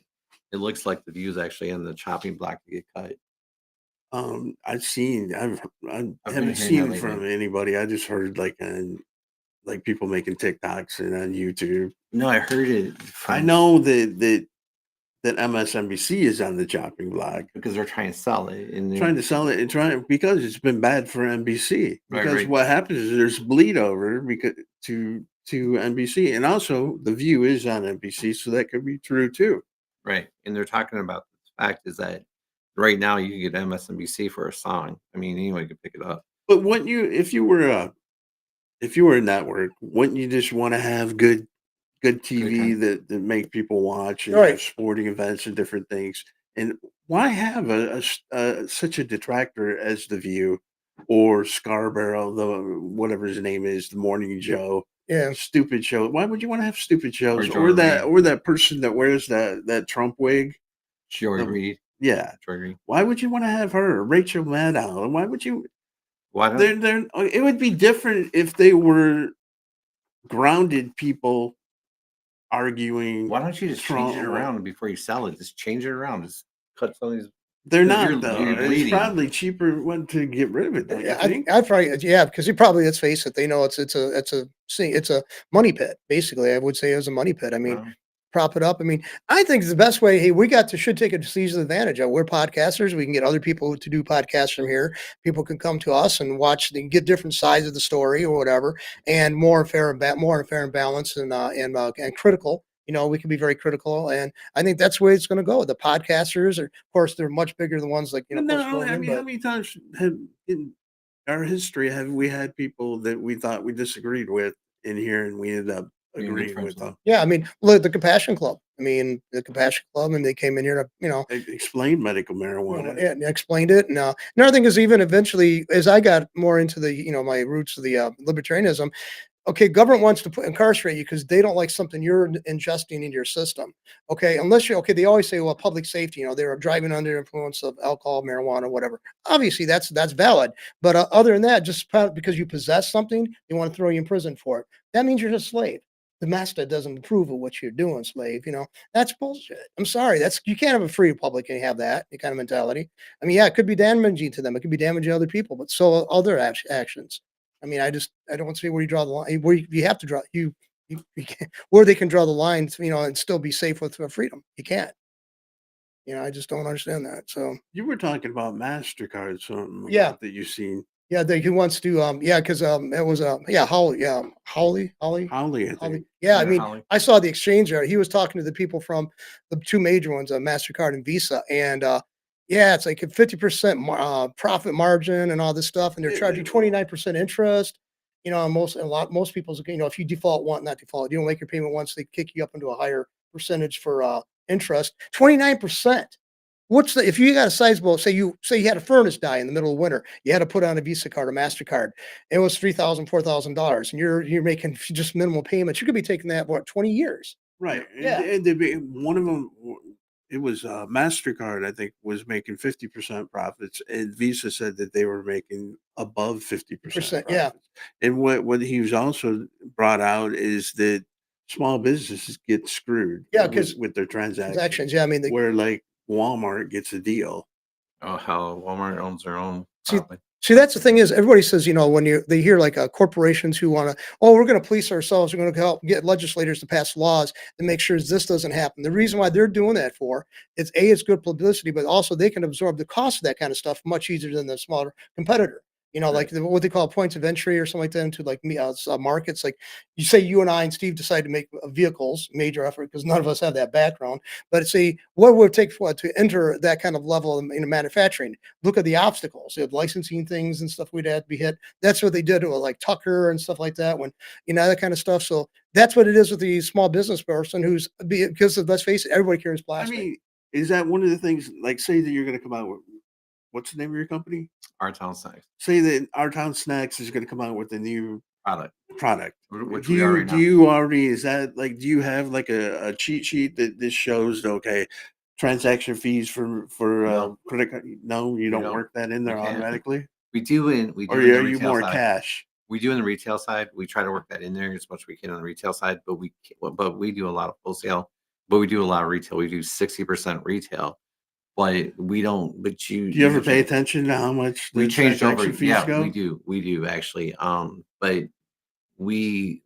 It looks like the View's actually on the chopping block to get cut. I haven't hearing seen that it from lately. anybody. I just heard like people making TikToks and on YouTube. No, I heard it. I know that MSNBC is on the chopping block, because they're trying to sell it and trying to sell it and because it's been bad for NBC. Right, Because right. what happens is there's bleed over because to NBC, and also the View is on NBC, so that could be true too. right, and they're talking about the fact is that right now you can get MSNBC for a song. I mean, anyone could pick it up. But wouldn't you, if you were a network, wouldn't you just want to have good TV that make people watch and Right. have sporting events and different things? And why have such a detractor as the View or Scarborough, whatever his name is, the Morning Joe, yeah, stupid show? Why would you want to have stupid shows Joy Reid. that person that wears that Trump wig? Joy The- Reid. Yeah. Joy Reid. Why would you want to have her, Rachel Maddow? And why would you? Why don't It would be different if they were grounded people arguing. Why don't you just change it Trump- around before you sell it? Just change it around. Just cut some of these They're 'Cause you're not though. It's bleeding. probably cheaper one to get rid of it, don't you think? I probably because you probably let's face it, they know it's a money pit. Basically, I would say it's a money pit. I mean, Well, prop it up. I mean, I think the best way. Hey, we should take a seize advantage of. We're podcasters. We can get other people to do podcasts from here. People can come to us and watch and get different sides of the story or whatever, and more fair and balanced and critical. You know, we can be very critical, and I think that's the way it's going to go. The podcasters are, of course, they're much bigger than ones like But no, Post I Rogan, mean, how but many times have in our history have we had people that we thought we disagreed with in here and we ended up being good agreeing friends with with them? yeah, I mean, look, the Compassion Club. I mean, the Compassion Club, and they came in here to, Explain medical marijuana. and explained it. And another thing is even eventually, as I got more into the, my roots of the libertarianism, okay, government wants to incarcerate you because they don't like something you're ingesting into your system. Okay, unless you're okay, they always say, well, public safety, they're driving under the influence of alcohol, marijuana, whatever. Obviously, that's valid. But other than that, just because you possess something, they want to throw you in prison for it. That means you're just a slave. The master doesn't approve of what you're doing, slave. That's bullshit. I'm sorry. You can't have a free republic and have that kind of mentality. I mean, yeah, it could be damaging to them. It could be damaging to other people, but so are other actions. I mean, I don't see where you draw the line. Where you have to draw you can't, where they can draw the lines, and still be safe with freedom. You can't. I just don't understand that. So You were talking about MasterCard, something yeah, that you've seen. yeah, he wants to because it was Holly. Holly, I think. Yeah, I yeah, mean, Holly. I saw the exchange there. He was talking to the people from the two major ones, Mastercard and Visa, and yeah, it's like a 50% profit margin and all this stuff, and they're charging 29% interest. Most people's if you not default, you don't make your payment once, they kick you up into a higher percentage for interest. 29%. If you got a sizable, say you had a furnace die in the middle of winter, you had to put on a Visa card or MasterCard. It was $3,000, $4,000, and you're making just minimal payments. You could be taking that 20 years. Right. Yeah. One of them, it was MasterCard, I think, was making 50% profits, and Visa said that they were making above 50%. Yeah. And what he was also brought out is that small businesses get screwed Yeah, because with their transactions, transactions. Yeah, I mean, where like Walmart gets a deal. Oh, how Walmart owns their own. See, Probably. See, that's the thing is everybody says, when they hear like corporations who want to, we're going to police ourselves. We're going to help get legislators to pass laws to make sure this doesn't happen. The reason why they're doing that it's it's good publicity, but also they can absorb the cost of that kind of stuff much easier than the smaller competitor. Like what they call points of entry or something like that into like markets. Like you say, you and I and Steve decide to make vehicles, major effort, because none of us have that background. But say, what would it take to enter that kind of level in manufacturing? Look at the obstacles. You have licensing things and stuff we'd have to be hit. That's what they did with like Tucker and stuff like that. When that kind of stuff. So that's what it is with the small business person because let's face it, everybody carries plastic. I mean, is that one of the things? Like, say that you're going to come out with. What's the name of your company? Our Town Snacks. Say that Our Town Snacks is going to come out with a new product. Which do we already know. Do you already, is that like, do you have like a cheat sheet that this shows, okay, transaction fees for No. credit card? No, you don't don't. work that in there We can't. automatically? We do Or in the are you retail more side. cash? We do in the retail side. We try to work that in there as much as we can on the retail side, but we do a lot of wholesale, but we do a lot of retail. We do 60% retail, but we don't. But Do you ever pay attention to how much We the changed over. transaction fees Yeah, go? we do actually. But we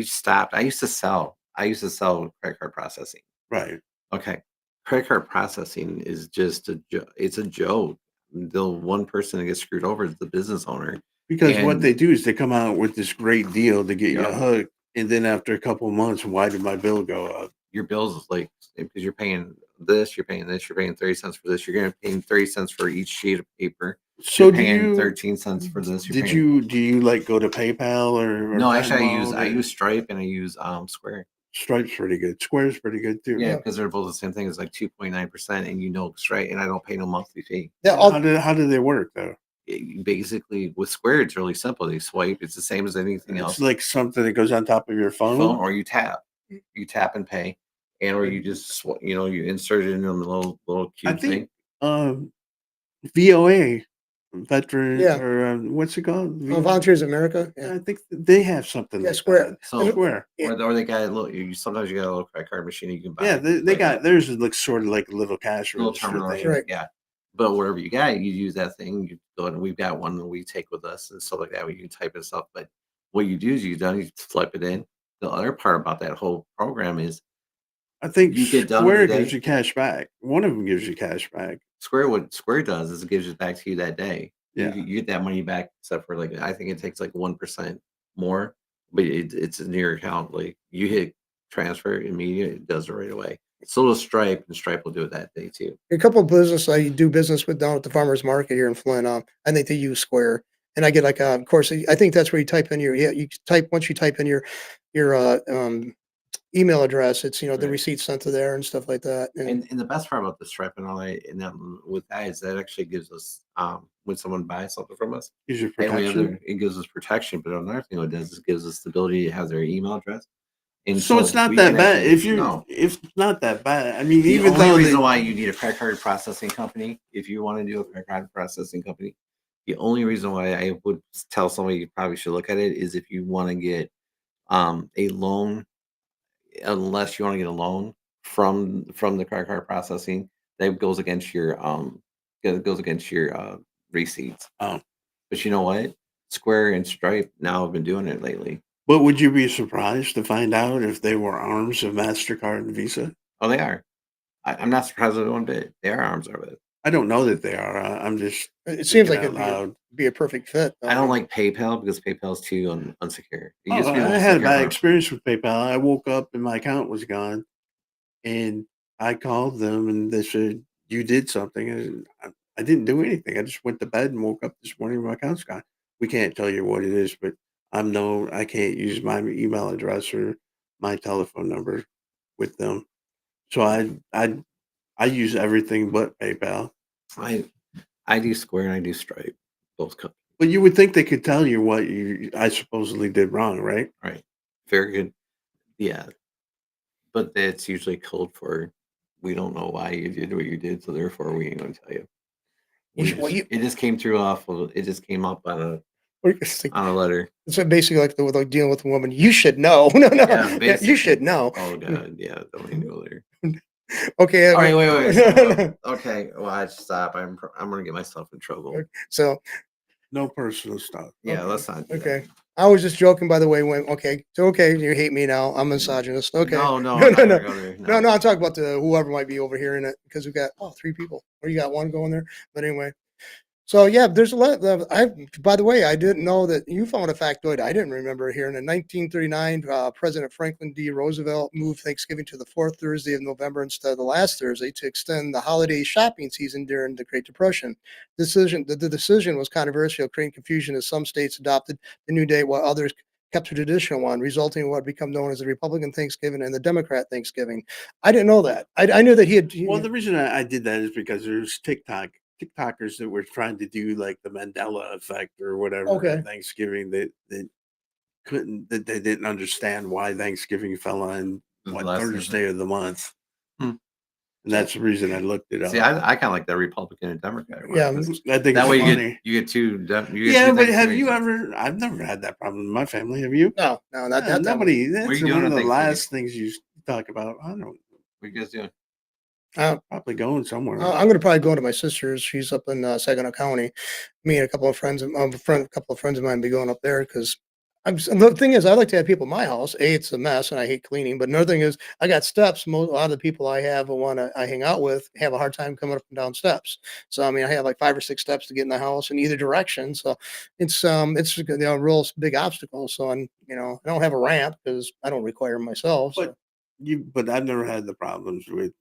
stopped. I used to sell credit card processing. Right. Okay, credit card processing is just it's a joke. The one person that gets screwed over is the business owner. Because what And- they do is they come out with this great deal to get you Yeah. hooked. And then after a couple of months, why did my bill go up? Your bills is like, because you're paying this, you're paying this, you're paying 30 cents for this, you're going to pay 30 cents for each sheet of paper. So You're do paying you 13 cents for this. You're Did paying, do you like go to PayPal or No, actually Venmo I or- use Stripe and I use Square. Stripe's pretty good. Square's pretty good too. Yeah, because they're both the same thing. It's like 2.9%, and it's right, and I don't pay no monthly fee. Yeah, How do they work though? Basically, with Square, it's really simple. They swipe. It's the same as anything It's else. like something that goes on top of your phone. Or you tap and pay, or you just you insert it in a little I cube thing. think VOA, veteran, Yeah. or what's it called? Volunteers of America. Yeah. I think they have something. Yeah, like Square. that. So- Square. Or they got a little. Sometimes you got a little credit card machine you can buy. Yeah, they got theirs. It looks sort of like a little cash little register terminal. thing. Right. Yeah, But wherever you got it, you use that thing. You go and we've got one that we take with us and stuff like that. Where you can type and stuff. But what you do is you flip it in. The other part about that whole program is I think you get done with Square the gives day. you cash back. One of them gives you cash back. What Square does is it gives it back to you that day. Yeah. You get that money back, except for like I think it takes like 1% more, but it's in your account. Like you hit transfer immediate, it does it right away. So does Stripe, and Stripe will do it that day too. A couple of business I do business with down at the farmers market here in Flint. I think they use Square, and I get like, of course, I think that's where you type in your you type once you type in your email address, it's the Right. receipt sent to there and stuff like that. And And the best part about the Stripe and all that, and with that is that actually gives us when someone buys something from us, Gives you and protection. it gives us protection. But another thing it does is it gives us the ability to have their email address, and So it's not we that can bad. actually If it's not that bad. I mean, The even only though reason they, why you need a credit card processing company, if you want to do a credit card processing company, the only reason why I would tell somebody you probably should look at it is if you want to get a loan, unless you want to get a loan from the credit card processing, that goes against your goes against your receipts. oh, But you know what? Square and Stripe now have been doing it lately. but would you be surprised to find out if they were arms of Mastercard and Visa? Oh, they are. I'm not surprised with one bit. They are arms of it. I don't know that they are. I'm just it seems thinking like out it'd loud. be a perfect fit. I don't like PayPal because PayPal's too unsecure. It used Oh, to be the I most had a secure bad part. experience with PayPal. I woke up and my account was gone, and I called them and they said you did something, and I didn't do anything. I just went to bed and woke up this morning and my account's gone. We can't tell you what it is, but I can't use my email address or my telephone number with them. So I use everything but PayPal. I I do Square and I do Stripe, both companies, But you would think they could tell you what I supposedly did wrong, right? right? Very good. Yeah, but that's usually code for we don't know why you did what you did, so therefore we ain't gonna tell you. You should, well, It just came through off of it just came up it's like, on a letter. so basically like dealing with a woman. You should know. No, no, Yeah, you basically. should know. Oh god, yeah, don't even go there. Okay. All right, wait. Okay, well, I stop. I'm gonna get myself in trouble. So No personal stuff. Yeah, okay, let's not. Do that. okay. I was just joking, by the way. Okay, you hate me now. I'm a misogynist. Okay, No, no, I'm not no, gonna no. go there. No, I'm talking about the whoever might be overhearing it because we got 3 people, or you got one going there. But anyway, so yeah, there's a lot. By the way, I didn't know that you found a factoid I didn't remember hearing. In 1939, President Franklin D. Roosevelt moved Thanksgiving to the fourth Thursday of November instead of the last Thursday to extend the holiday shopping season during the Great Depression. The decision was controversial, creating confusion as some states adopted the new date while others kept the traditional one, resulting in what had become known as the Republican Thanksgiving and the Democrat Thanksgiving. I didn't know that. I knew that he had. Well, the reason I did that is because there's TikTokers that were trying to do like the Mandela effect or whatever Okay. at Thanksgiving that they didn't understand why Thanksgiving fell on The what last Thursday of the month. Hmm. And that's the reason I looked it up. See, I kind of like the Republican and Democrat one. Yeah, 'Cause I think that it's way funny. you get two. Yeah, but have you ever? I've never had that problem in my family. Have you? no, not Yeah, that. nobody. What are That's you doing one of on the Thanksgiving? last things you talk about. I don't know. What you guys doing? Probably going somewhere. I'm going to probably go to my sister's. She's up in Saginaw County. Me and a couple of friends, a couple of friends of mine, be going up there because the thing is, I like to have people in my house. It's a mess, and I hate cleaning. But another thing is, I got steps. A lot of the people I have I hang out with have a hard time coming up and down steps. So I mean, I have like 5 or 6 steps to get in the house in either direction. So it's a real big obstacle. So I don't have a ramp because I don't require 'em myself. So. But I've never had the problems with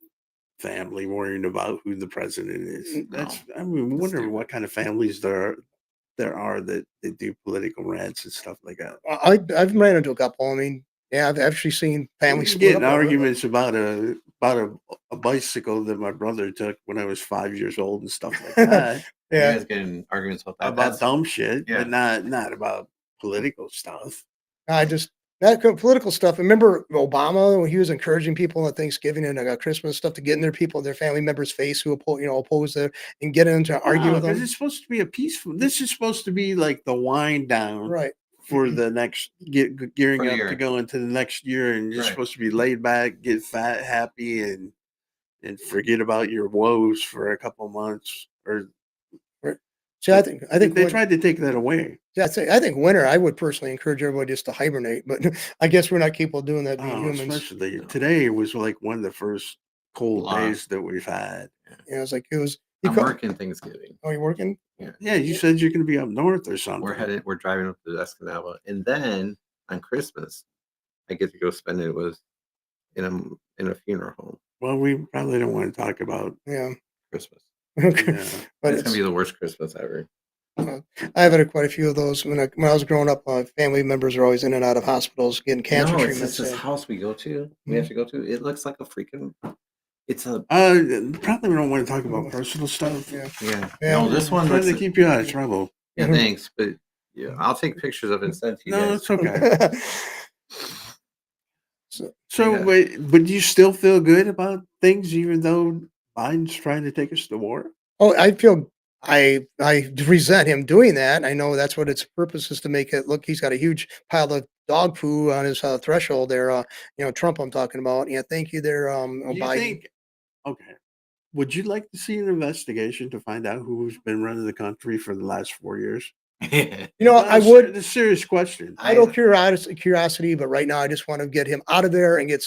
family worrying about who the president is. No, I mean, we wonder stupid. what kind of families there are that do political rants and stuff like that. I've ran into a couple. I mean, yeah, I've actually seen families We split get in up over it, but- arguments about a bicycle that my brother took when I was 5 years old and stuff like that. You Yeah, guys getting arguments about that? About dumb shit, yeah. but not about political stuff. I just political stuff. Remember Obama when he was encouraging people at Thanksgiving and Christmas stuff to get in their family members' face who oppose it and get into argue with Because them. it's supposed to be a peaceful. This is supposed to be like the wind down Right. for the next gearing For the up to year. go into the next year, and you're Right. supposed to be laid back, get fat, happy, and forget about your woes for a couple months. or See, I think they tried to take that away. yeah, I think winter. I would personally encourage everybody just to hibernate, but I guess we're not capable of doing that being Oh, humans. especially No. today was like one of the first cold Lot. days that we've had. You know, it's like it was. I'm working Thanksgiving. Oh, you working? Yeah, you said you're going to be up north or something. We're driving up to Escanaba, and then on Christmas, I get to go spend it with in a funeral home. Well, we probably don't want to talk about. Yeah. Christmas. Okay. Yeah. But It's gonna be the worst Christmas ever. I've had quite a few of those when I was growing up. Family members are always in and out of hospitals getting cancer No, it's treatments. just this and- house we go to. We have to go to. It looks like a freaking. It's a Probably we don't want to talk about personal stuff. Yeah. yeah. Yeah. No, this one Trying looks. to keep you out of trouble. Yeah, thanks, but yeah, I'll take pictures of it and send it to you No, guys. it's okay. So, So, Yeah. but do you still feel good about things, even though Biden's trying to take us to war? oh, I resent him doing that. I know that's what its purpose is to make it look. He's got a huge pile of dog poo on his threshold there. Trump I'm talking about. Yeah, thank you there, Do you Biden. think? Okay. Would you like to see an investigation to find out who's been running the country for the last 4 years? You know, I It's would. a serious question. I don't curiosity, but right now I just want to get him out of there and get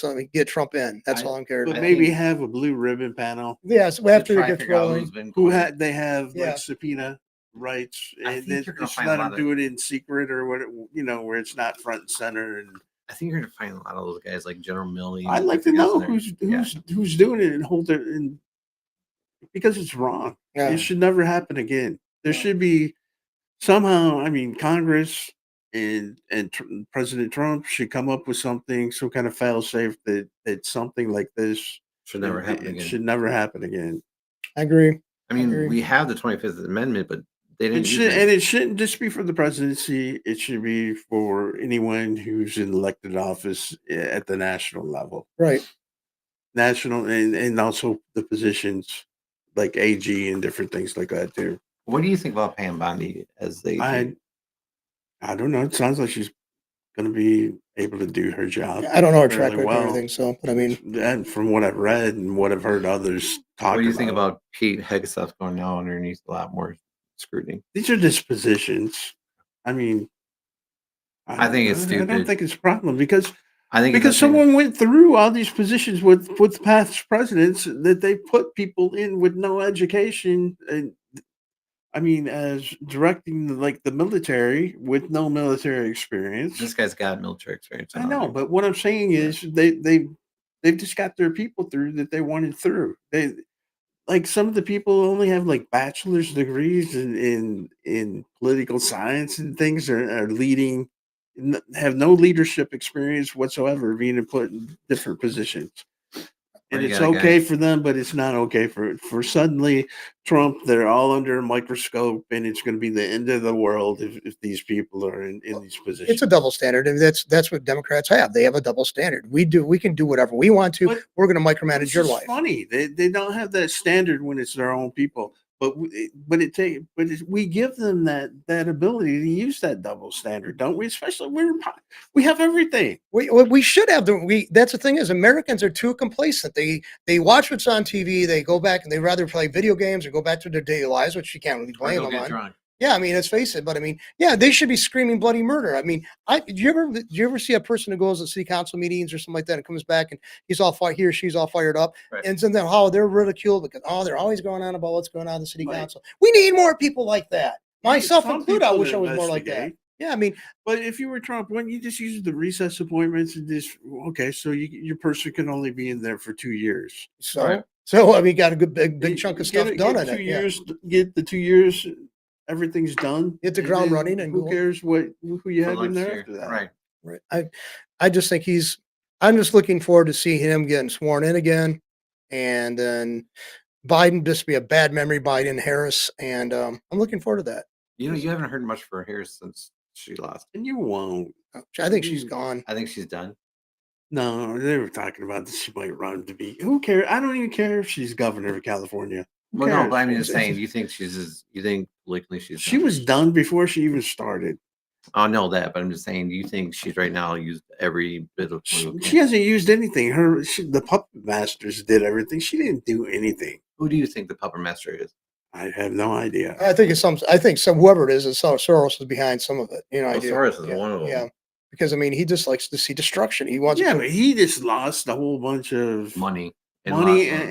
Trump in. That's I- all I'm caring But about. maybe have a blue ribbon panel Yes, To after try it and gets figure out rolling. who's been who quiet. they have Yeah. like subpoena rights, I and think then you're gonna just find let a them lot do it in secret or what, where it's not front and center. And I think you're gonna find a lot of those guys like General Milley. I'd like to know who's doing it and hold it in, because it's wrong. Yeah. It should never happen again. There Yeah. should be somehow. I mean, Congress and President Trump should come up with something, some kind of fail safe that something like this Should never it- happen it again. should never happen again. I agree. I mean, agree. we have the 25th Amendment, but they It didn't use should, it. and it shouldn't just be for the presidency. It should be for anyone who's in elected office at the national level, Right. national, and also the positions like AG and different things like that too. What do you think about Pam Bondi as they? I don't know. It sounds like she's going to be able to do her job. I don't know her track fairly record well. or anything, so but I mean, And from what I've read and what I've heard others talk What do you think about Pete Hegseth going now underneath a lot more scrutiny? these are just positions. I mean, I think it's I don't stupid. think it's a problem because I think because it's the same- someone went through all these positions with past presidents that they put people in with no education, and I mean, as directing like the military with no military experience. This guy's got military experience. I know, but what I'm saying is they've just got their people through that they wanted through. They, like, some of the people only have like bachelor's degrees in political science and things, are leading, have no leadership experience whatsoever, being put in different positions. Well, And you it's got a guy- okay for them, but it's not okay for suddenly Trump. They're all under a microscope, and it's going to be the end of the world if these people are in these positions. it's a double standard, and that's what Democrats have. They have a double standard. We can do whatever we want to. But- We're going to micromanage It's your just life. funny. They don't have that standard when it's their own people. But we give them that ability to use that double standard, don't we? Especially we have everything. We should have that's the thing is Americans are too complacent. They watch what's on TV. They go back and they rather play video games or go back to their daily lives, which you can't really Or blame go them get on. drunk. Yeah, I mean, let's face it. But I mean, yeah, they should be screaming bloody murder. I mean, do you ever see a person who goes to city council meetings or something like that and comes back and he or she's all fired up, Right. and then they're ridiculed because they're always going on about what's going on in the city Right. council. We need more people like that. Myself Some included. I people wish I was more like that. investigate. Yeah, I mean, But if you were Trump, wouldn't you just use the recess appointments and just, okay, so your person can only be in there for 2 years. so Right. I mean, got a good big You- chunk of you stuff get done get in 2 it. Yeah. years, get the 2 years, everything's done. Hit the and ground then running and who go. cares who you For have in lunch there here. after that? Right. Right. I just think I'm just looking forward to see him getting sworn in again, and then Biden just be a bad memory, Biden, Harris, and I'm looking forward to that. You know, you haven't heard much for Harris since she lost. And you won't. I think she's gone. I think she's done. No, they were talking about that she might run to be. Who cares? I don't even care if she's governor of California. Who Well, no, cares? but I mean, just saying, you think you think politically she's She done? was done before she even started. I know that, but I'm just saying, do you think she's right now used every bit of She hasn't used anything. The puppet masters did everything. She didn't do anything. Who do you think the puppet master is? I have no idea. I think whoever it is, Soros is behind some of it. You know, I Well, do. Soros is Yeah, one of them. yeah. Because I mean, he just likes to see destruction. He wants Yeah, to but he just lost a whole bunch of Money and money lots of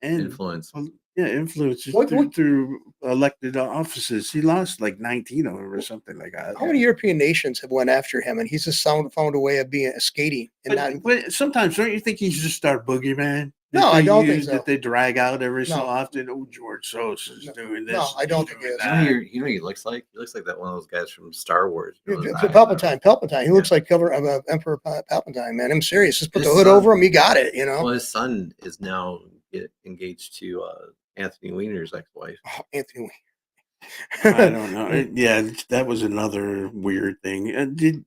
and influence. influence What- through elected offices. He lost like 19 of them or something like that. how many European nations have went after him, and he's just found a way of being skating and not. But sometimes don't you think he's just our boogeyman? No, That I they don't think use, so. that they drag out every so No. often. Oh, George Soros is No. doing this. No, I he's don't think doing he is. You know, that. you know what he looks like? He looks like that one of those guys from Star Wars. You know, those eyes, Palpatine. He looks like cover of Emperor Palpatine. Man, I'm serious. Just put the His hood son- over him. You got it. You know. Well, his son is now engaged to Anthony Weiner's ex-wife. Oh, Anthony. I don't know. Yeah, that was another weird thing. Do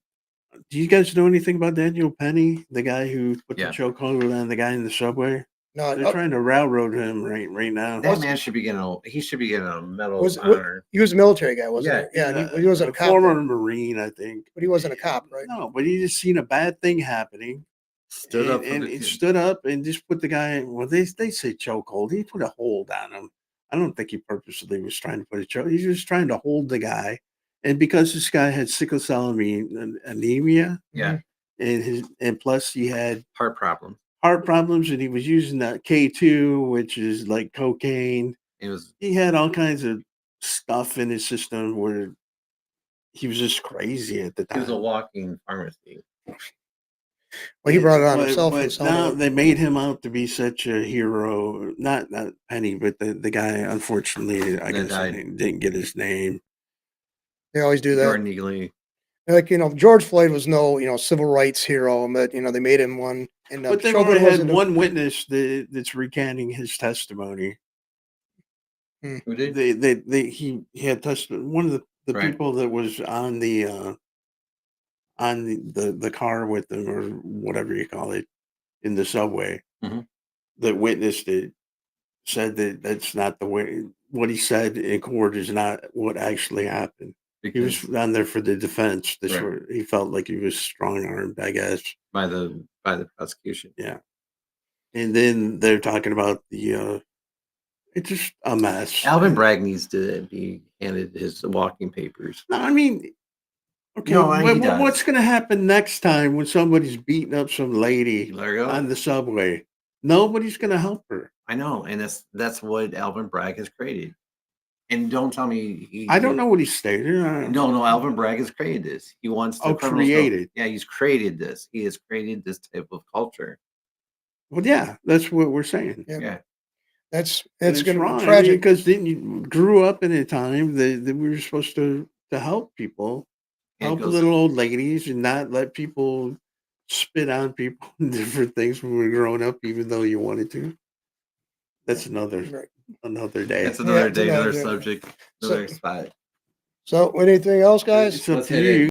you guys know anything about Daniel Penny, the guy who put Yeah. the chokehold on the guy in the subway? No, They're trying to railroad him right now. That man should be getting a medal Was- of honor. he was a military guy, wasn't Yeah, he? Yeah, and He's he wasn't a cop, former right? Marine, I think. But he wasn't a cop, right? No, but he just seen a bad thing happening. Stood up for and the he kid. stood up and just put the guy. Well, they say chokehold. He put a hold on him. I don't think he purposely was trying to put a choke. He was trying to hold the guy, and because this guy had sickle cell anemia, Yeah, and plus he had heart problem. heart problems, and he was using that K2, which is like cocaine. It was He had all kinds of stuff in his system where he was just crazy at the he was a time. walking pharmacy. Well, he brought it on But- himself. But and some now of it. they made him out to be such a hero. Not Penny, but the guy. Unfortunately, I That guess I died. didn't get his name. They always do that. Jordan Eagley. Like, George Floyd was no, civil rights hero, but they made him one. And But they've Chauvin only had wasn't a- one witness that's recanting his testimony. Who did? He had testimony. One of the Right. people that was on the car with them, or whatever you call it, in the subway, Mhm. that witnessed it, said that that's not the way. What he said in court is not what actually happened. He Because was on there for the defense. Right. He felt like he was strong armed, I guess. by the prosecution. Yeah. And then they're talking about it's just a mess. Alvin Bragg needs to be handed his walking papers. No, I mean, okay, No, he does. what's going to happen next time when somebody's beating up some lady Let her go. on the subway? Nobody's going to help her. I know, and that's what Alvin Bragg has created. And don't tell me I don't know what he stated. No, Alvin Bragg has created this. He wants to Oh, created. Yeah, he's created this. He has created this type of culture. Well, yeah, that's what we're saying. Yeah. Yeah. That's And it's going to wrong. be tragic. Because then you grew up in a time that we were supposed to help people, And it help goes- little old ladies, and not let people spit on people and different things when we were growing up, even though you wanted to. That's another Right. day. That's another it's day, another another day. subject, So- another spot. So, anything else, guys? It's up Let's to hit it. you.